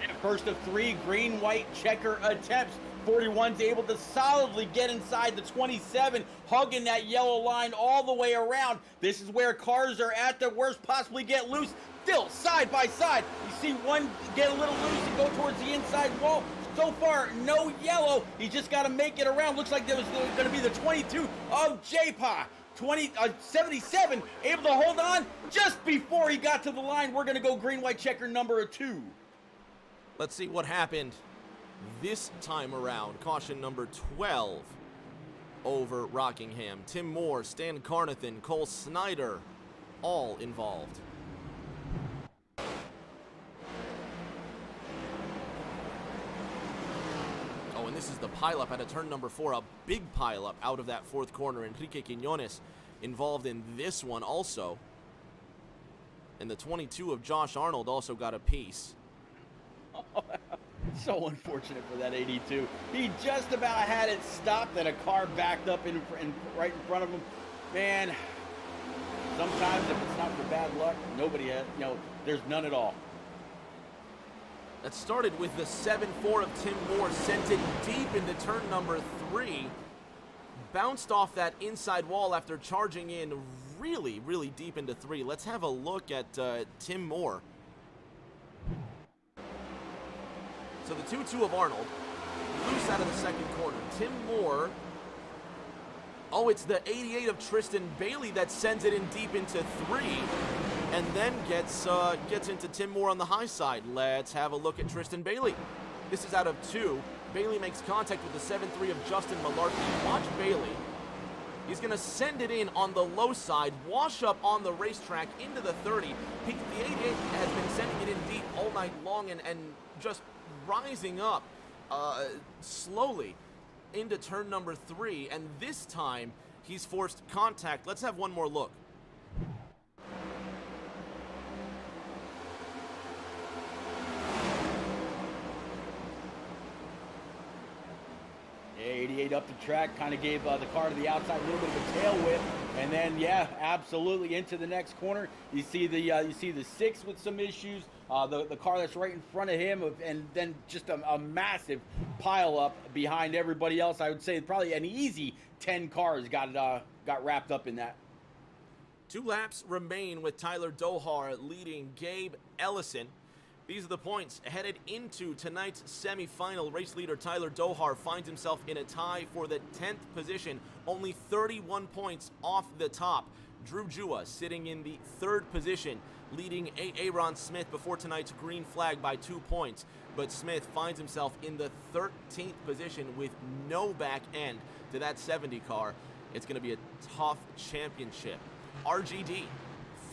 And first of 3 green-white checker attempts. 41's able to solidly get inside the 27, hugging that yellow line all the way around. This is where cars are at their worst, possibly get loose. Still side by side. You see one get a little loose and go towards the inside wall. So far, no yellow. He just got to make it around. Looks like there was going to be the 22 of J-Pa. 77 able to hold on just before he got to the line. We're going to go green-white checker number 2. Let's see what happened this time around. Caution number 12 over Rockingham. Tim Moore, Stan Carnathan, Cole Snyder, all involved. Oh, and this is the pileup out of turn number 4. A big pileup out of that 4th corner. Enrique Quiñones involved in this one also. And the 22 of Josh Arnold also got a piece. So unfortunate for that 82. He just about had it stopped and a car backed up right in front of him. Man, sometimes if it's not for bad luck, nobody has, there's none at all. That started with the 7-4 of Tim Moore, sent it deep into turn number 3. Bounced off that inside wall after charging in really, really deep into 3. Let's have a look at Tim Moore. So the 2-2 of Arnold, loose out of the second corner. Tim Moore, oh, it's the 88 of Tristan Bailey that sends it in deep into 3, and then gets into Tim Moore on the high side. Let's have a look at Tristan Bailey. This is out of 2. Bailey makes contact with the 7-3 of Justin Malarkey. Watch Bailey. He's going to send it in on the low side, wash up on the racetrack into the 30. The 88 has been sending it in deep all night long and just rising up slowly into turn number 3, and this time he's forced contact. Let's have one more look. Yeah, 88 up the track, kind of gave the car to the outside a little bit of a tail whip, and then yeah, absolutely into the next corner. You see the 6 with some issues. The car that's right in front of him, and then just a massive pile up behind everybody else. I would say probably an easy 10 cars got wrapped up in that. 2 laps remain with Tyler Dohar leading Gabe Ellison. These are the points headed into tonight's semifinal. Race leader Tyler Dohar finds himself in a tie for the 10th position, only 31 points off the top. Drew Jua sitting in the 3rd position, leading Aaron Smith before tonight's green flag by 2 points. But Smith finds himself in the 13th position with no back end to that 70 car. It's going to be a tough championship. RGD,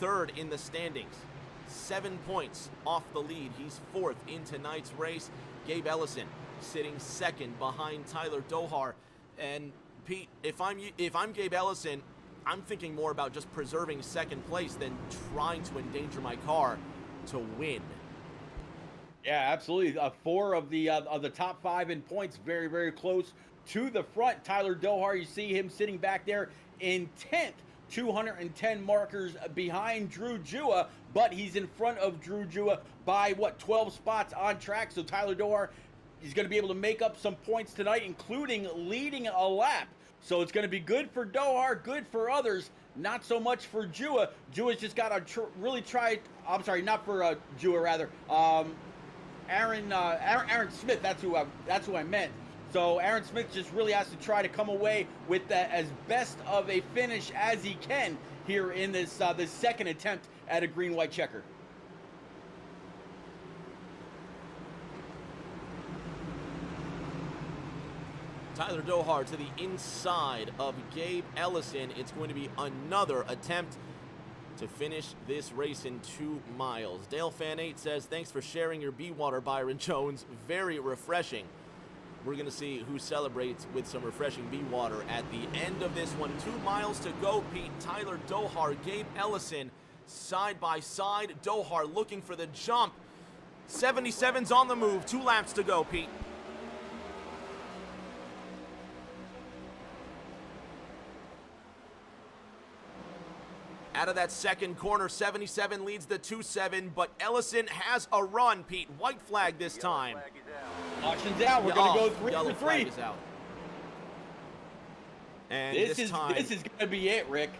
3rd in the standings, 7 points off the lead. He's 4th in tonight's race. Gabe Ellison sitting 2nd behind Tyler Dohar. And Pete, if I'm Gabe Ellison, I'm thinking more about just preserving 2nd place than trying to endanger my car to win. Yeah, absolutely. 4 of the top 5 in points, very, very close to the front. Tyler Dohar, you see him sitting back there in 10th, 210 markers behind Drew Jua, but he's in front of Drew Jua by 12 spots on track. So Tyler Dohar, he's going to be able to make up some points tonight, including leading a lap. So it's going to be good for Dohar, good for others, not so much for Jua. Jua's just got to really try. I'm sorry, not for Jua, rather. Aaron Smith. That's who I meant. So Aaron Smith just really has to try to come away with as best of a finish as he can here in this this second attempt at a green-white checker. Tyler Dohar to the inside of Gabe Ellison. It's going to be another attempt to finish this race in 2 miles. Dale Fan 8 says, thanks for sharing your BeWater, Byron Jones. Very refreshing. We're going to see who celebrates with some refreshing BeWater at the end of this one. 2 miles to go, Pete. Tyler Dohar, Gabe Ellison, side by side. Dohar looking for the jump. 77's on the move. 2 laps to go, Pete. Out of that second corner, 77 leads the 2-7, but Ellison has a run, Pete. White flag this time. Caution's out. We're going to go 3 yellow for 3. Flag is out. And this is going to be it, Rick.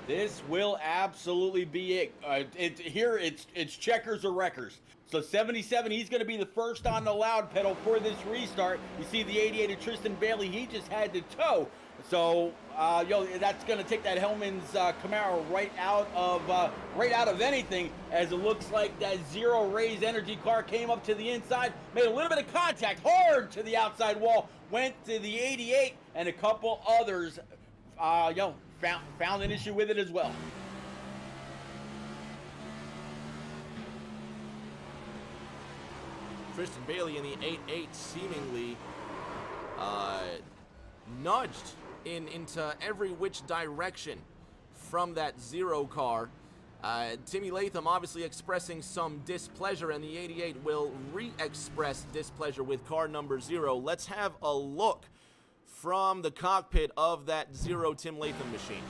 This will absolutely be it. It's checkers or wreckers. So 77, he's going to be the first on the loud pedal for this restart. You see the 88 of Tristan Bailey, he just had to tow. So, that's going to take that Hellman's Camaro right out of anything, as it looks like that Zero Rays Energy car came up to the inside, made a little bit of contact, hard to the outside wall, went to the 88, and a couple others, found an issue with it as well. Tristan Bailey in the 8-8 seemingly nudged into every which direction from that Zero car. Timmy Latham obviously expressing some displeasure, and the 88 will re-express displeasure with car number 0. Let's have a look from the cockpit of that 0 Tim Latham machine.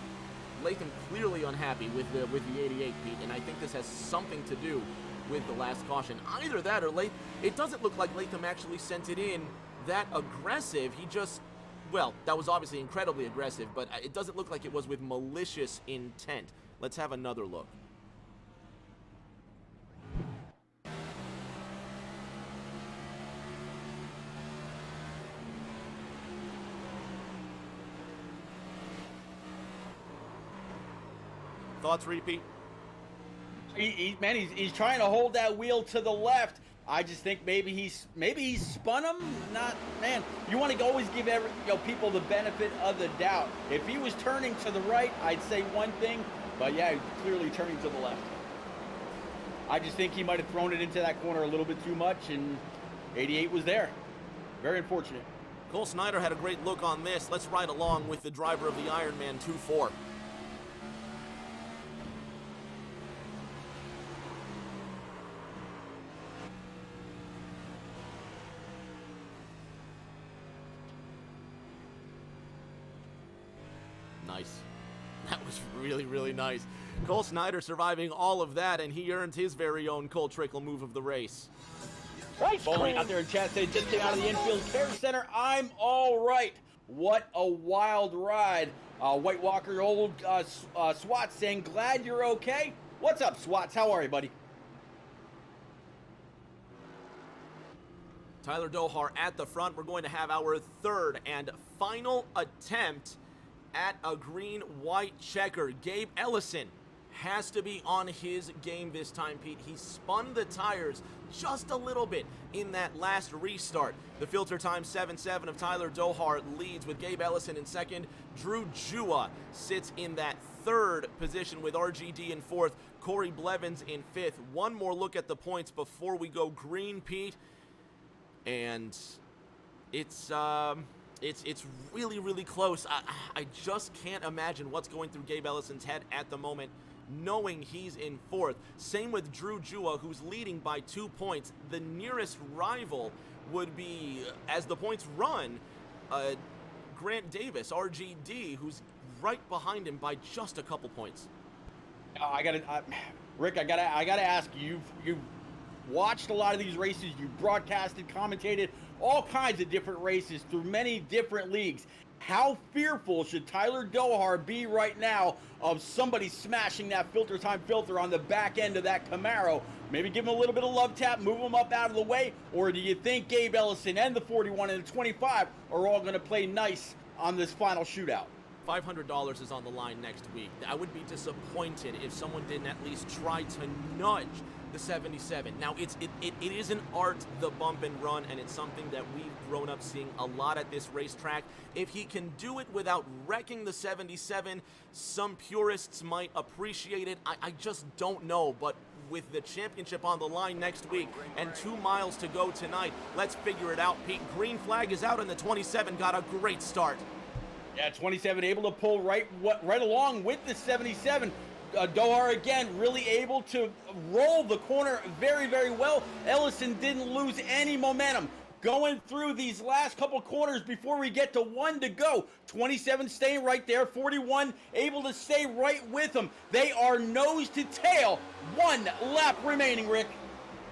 Latham clearly unhappy with the 88, Pete, and I think this has something to do with the last caution. Either that or it doesn't look like Latham actually sent it in that aggressive. He just, well, that was obviously incredibly aggressive, but it doesn't look like it was with malicious intent. Let's have another look. Thoughts, repeat? He's trying to hold that wheel to the left. I just think maybe he spun him. You want to always give people the benefit of the doubt. If he was turning to the right, I'd say one thing, but yeah, he's clearly turning to the left. I just think he might have thrown it into that corner a little bit too much, and 88 was there. Very unfortunate. Cole Snyder had a great look on this. Let's ride along with the driver of the Ironman 2-4. Nice. That was really, really nice. Cole Snyder surviving all of that, and he earned his very own Cole Trickle move of the race. Bowling out there in chat saying, just came out of the infield care center. I'm all right. What a wild ride. White Walker, old SWAT saying, glad you're okay. What's up, SWATs? How are you, buddy? Tyler Dohar at the front. We're going to have our third and final attempt at a green-white checker. Gabe Ellison has to be on his game this time, Pete. He spun the tires just a little bit in that last restart. The filter time 7.7 of Tyler Dohar leads with Gabe Ellison in second. Drew Jua sits in that third position with RGD in fourth. Corey Blevins in fifth. One more look at the points before we go green, Pete. And it's really, really close. I just can't imagine what's going through Gabe Ellison's head at the moment, knowing he's in fourth. Same with Drew Jua, who's leading by 2 points. The nearest rival would be, as the points run, Grant Davis, RGD, who's right behind him by just a couple points. Rick, I gotta ask you. You've watched a lot of these races. You broadcasted, commentated all kinds of different races through many different leagues. How fearful should Tyler Dohar be right now of somebody smashing that filter time filter on the back end of that Camaro? Maybe give him a little bit of love tap, move him up out of the way, or do you think Gabe Ellison and the 41 and the 25 are all going to play nice on this final shootout? $500 is on the line next week. I would be disappointed if someone didn't at least try to nudge the 77. Now, it is an art, the bump and run, and it's something that we've grown up seeing a lot at this racetrack. If he can do it without wrecking the 77, some purists might appreciate it. I just don't know, but with the championship on the line next week and 2 miles to go tonight, let's figure it out, Pete. Green flag is out, and the 27 got a great start. Yeah, 27 able to pull right along with the 77. Dohar again really able to roll the corner very, very well. Ellison didn't lose any momentum. Going through these last couple corners before we get to 1 to go. 27 staying right there. 41 able to stay right with them. They are nose to tail. 1 lap remaining, Rick.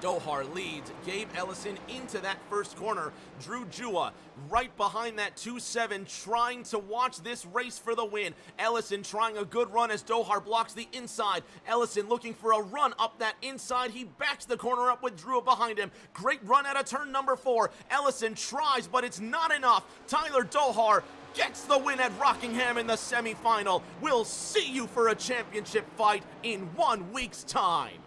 Dohar leads Gabe Ellison into that first corner. Drew Jua right behind that 2-7, trying to watch this race for the win. Ellison trying a good run as Dohar blocks the inside. Ellison looking for a run up that inside. He backs the corner up with Drew behind him. Great run out of turn number 4. Ellison tries, but it's not enough. Tyler Dohar gets the win at Rockingham in the semifinal. We'll see you for a championship fight in 1 week's time.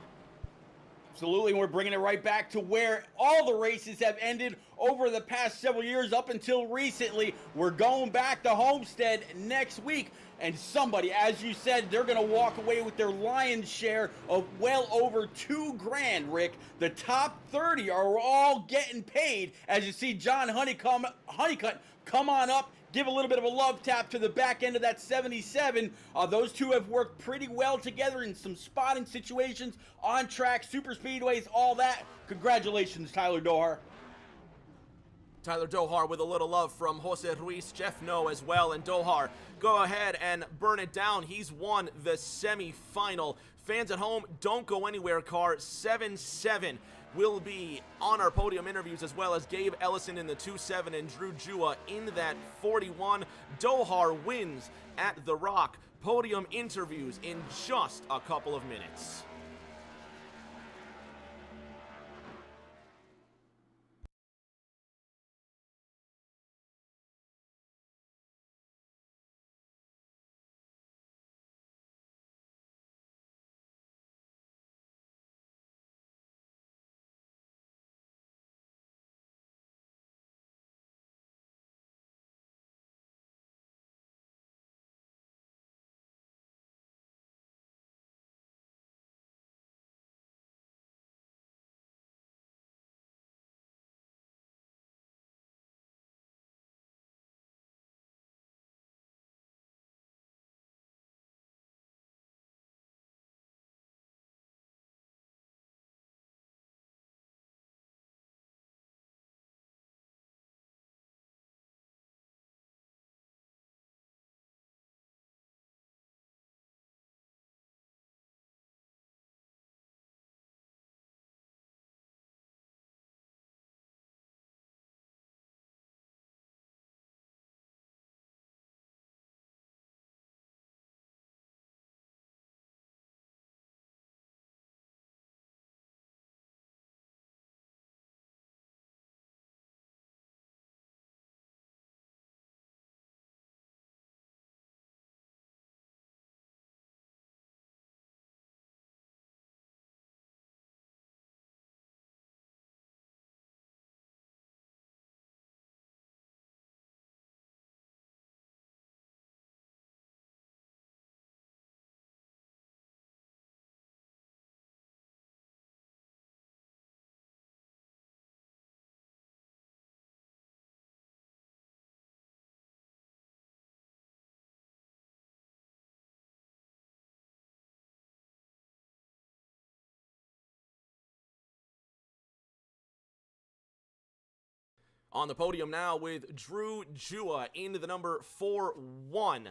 Absolutely, and we're bringing it right back to where all the races have ended over the past several years up until recently. We're going back to Homestead next week, and somebody, as you said, they're going to walk away with their lion's share of well over $2,000, Rick. The top 30 are all getting paid, as you see John Honeycutt come on up. Give a little bit of a love tap to the back end of that 77. Those two have worked pretty well together in some spotting situations, on track, super speedways, all that. Congratulations, Tyler Dohar. Tyler Dohar with a little love from Jose Ruiz, Jeff No as well, and Dohar, go ahead and burn it down. He's won the semifinal. Fans at home, don't go anywhere. Car 7-7 will be on our podium interviews, as well as Gabe Ellison in the 2-7 and Drew Jua in that 41. Dohar wins at The Rock. Podium interviews in just a couple of minutes. On the podium now with Drew Jua in the number 4-1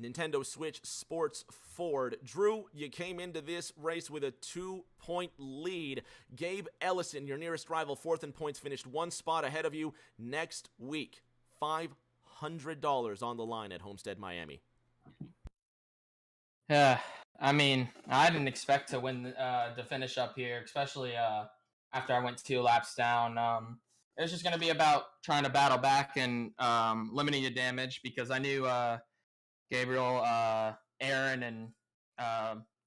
Nintendo Switch Sports Ford. Drew, you came into this race with a 2-point lead. Gabe Ellison, your nearest rival, fourth in points, finished 1 spot ahead of you. Next week, $500 $500 on the line at Homestead, Miami. Yeah, I mean, I didn't expect to win to finish up here, especially after I went 2 laps down. It was just going to be about trying to battle back and limiting the damage because I knew Gabriel, Aaron, and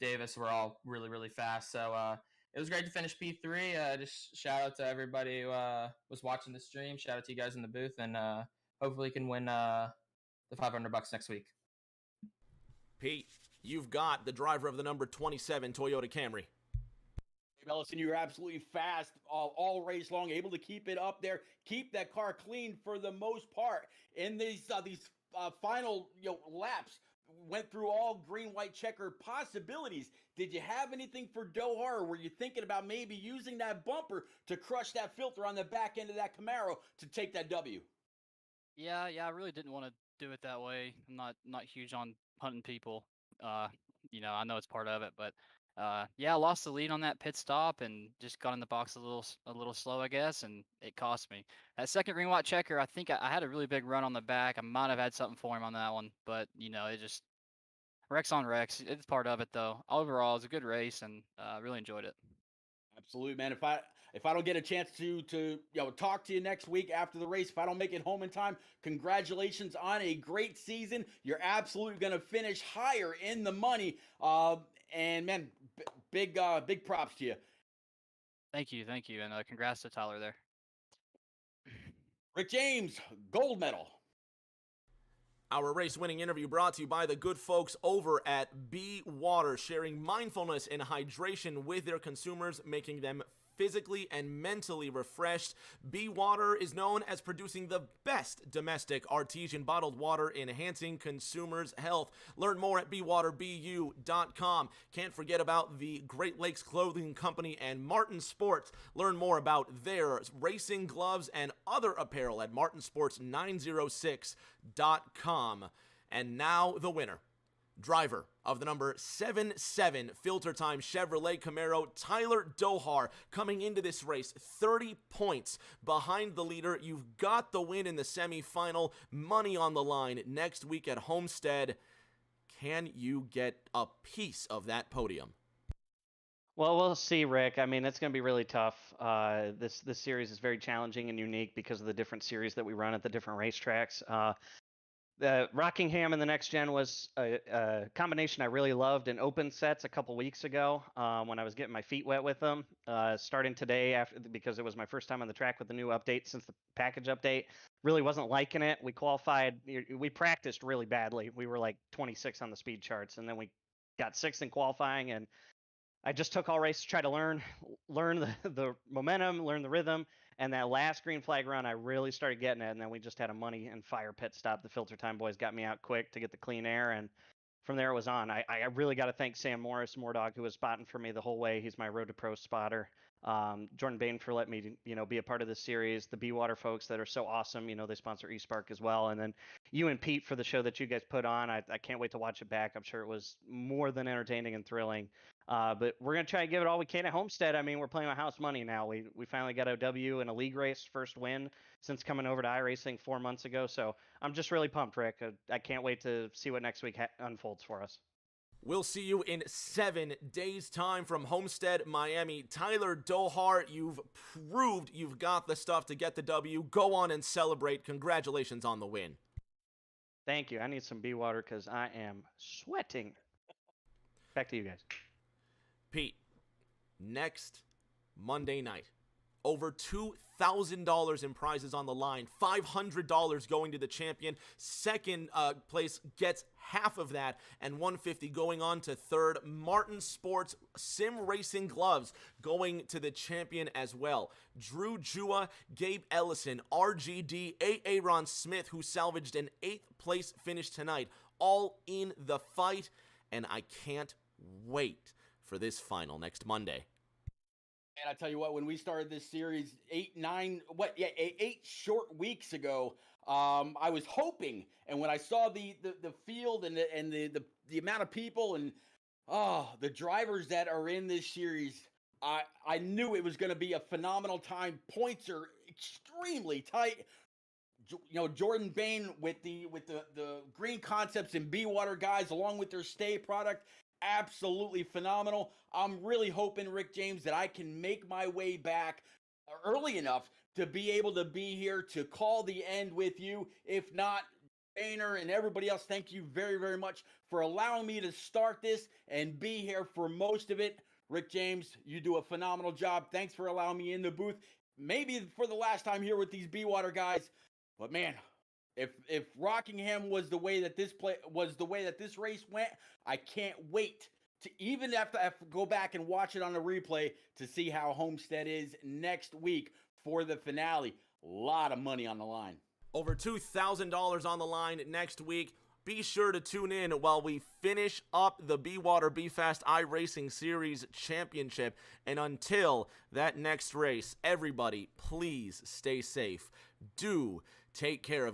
Davis were all really, really fast. So it was great to finish P3. Just shout out to everybody who was watching the stream. Shout out to you guys in the booth, and hopefully can win the $500 next week. Pete, you've got the driver of the number 27 Toyota Camry. Ellison, you're absolutely fast all race long, able to keep it up there, keep that car clean for the most part. In these final laps, went through all green, white checker possibilities. Did you have anything for Doha, or were you thinking about maybe using that bumper to crush that filter on the back end of that Camaro to take that W? Yeah, I really didn't want to do it that way. I'm not huge on hunting people. I know it's part of it, but yeah, I lost the lead on that pit stop and just got in the box a little slow, I guess, and it cost me. That second green white checker, I think I had a really big run on the back. I might have had something for him on that one, but it just wrecks on wrecks. It's part of it though. Overall, it was a good race and really enjoyed it. Absolutely, man. If I don't get a chance to talk to you next week after the race, if I don't make it home in time, congratulations on a great season. You're absolutely going to finish higher in the money. And man, big props to you. Thank you, and congrats to Tyler there. Rick James, gold medal. Our race-winning interview brought to you by the good folks over at BeWater, sharing mindfulness and hydration with their consumers, making them physically and mentally refreshed. BeWater is known as producing the best domestic artesian bottled water, enhancing consumers' health. Learn more at BeWaterBU.com. Can't forget about the Great Lakes Clothing Company and Martin Sports. Learn more about their racing gloves and other apparel at martinsports906.com. And now the winner. Driver of the number 77 Filter Time Chevrolet Camaro, Tyler Dohar, coming into this race 30 points behind the leader. You've got the win in the semifinal. Money on the line next week at Homestead. Can you get a piece of that podium? Well, we'll see, Rick. I mean, it's going to be really tough. This series is very challenging and unique because of the different series that we run at the different racetracks. The Rockingham and the Next Gen was a combination I really loved in open sets a couple weeks ago when I was getting my feet wet with them. Starting today, because it was my first time on the track with the new update since the package update, really wasn't liking it. We practiced really badly. We were like 26 on the speed charts, and then we got 6th in qualifying, and I just took all race to try to learn the momentum, learn the rhythm. And that last green flag run, I really started getting it. And then we just had a money and fire pit stop. The Filter Time boys got me out quick to get the clean air. And from there it was on. I really got to thank Sam Morris, Moordog, who was spotting for me the whole way. He's my Road to Pro spotter. Jordan Bain for letting me, be a part of this series. The BeWater folks that are so awesome. They sponsor eSpark as well. And then you and Pete for the show that you guys put on. I can't wait to watch it back. I'm sure it was more than entertaining and thrilling. But we're going to try to give it all we can at Homestead. I mean, we're playing with house money now. We finally got a W in a league race, first win since coming over to iRacing 4 months ago. So I'm just really pumped, Rick. I can't wait to see what next week unfolds for us. We'll see you in 7 days' time from Homestead, Miami. Tyler Dohar, you've proved you've got the stuff to get the W. Go on and celebrate. Congratulations on the win. Thank you. I need some BeWater because I am sweating. Back to you guys. Pete, next Monday night, over $2,000 in prizes on the line, $500 going to the champion. Second place gets half of that, and $150 going on to third. Martin Sports Sim Racing gloves going to the champion as well. Drew Jua, Gabe Ellison, RGD, Aaron Smith, who salvaged an 8th place finish tonight, all in the fight, and I can't wait for this final next Monday. And I tell you what, when we started this series 8 short weeks ago, I was hoping, and when I saw the field and the amount of people and the drivers that are in this series, I knew it was going to be a phenomenal time. Points are extremely tight. Jordan Bain with the green concepts and BeWater guys along with their stay product. Absolutely phenomenal. I'm really hoping, Rick James, that I can make my way back early enough to be able to be here to call the end with you. If not, Boehner and everybody else, thank you very, very much for allowing me to start this and be here for most of it. Rick James, you do a phenomenal job. Thanks for allowing me in the booth. Maybe for the last time here with these BeWater guys. But man, if Rockingham was the way that this race went, I can't wait to even have to go back and watch it on the replay to see how Homestead is next week for the finale. A lot of money on the line. Over $2,000 on the line next week. Be sure to tune in while we finish up the BeWater BeFast iRacing Series Championship. And until that next race, everybody, please stay safe. Do take care of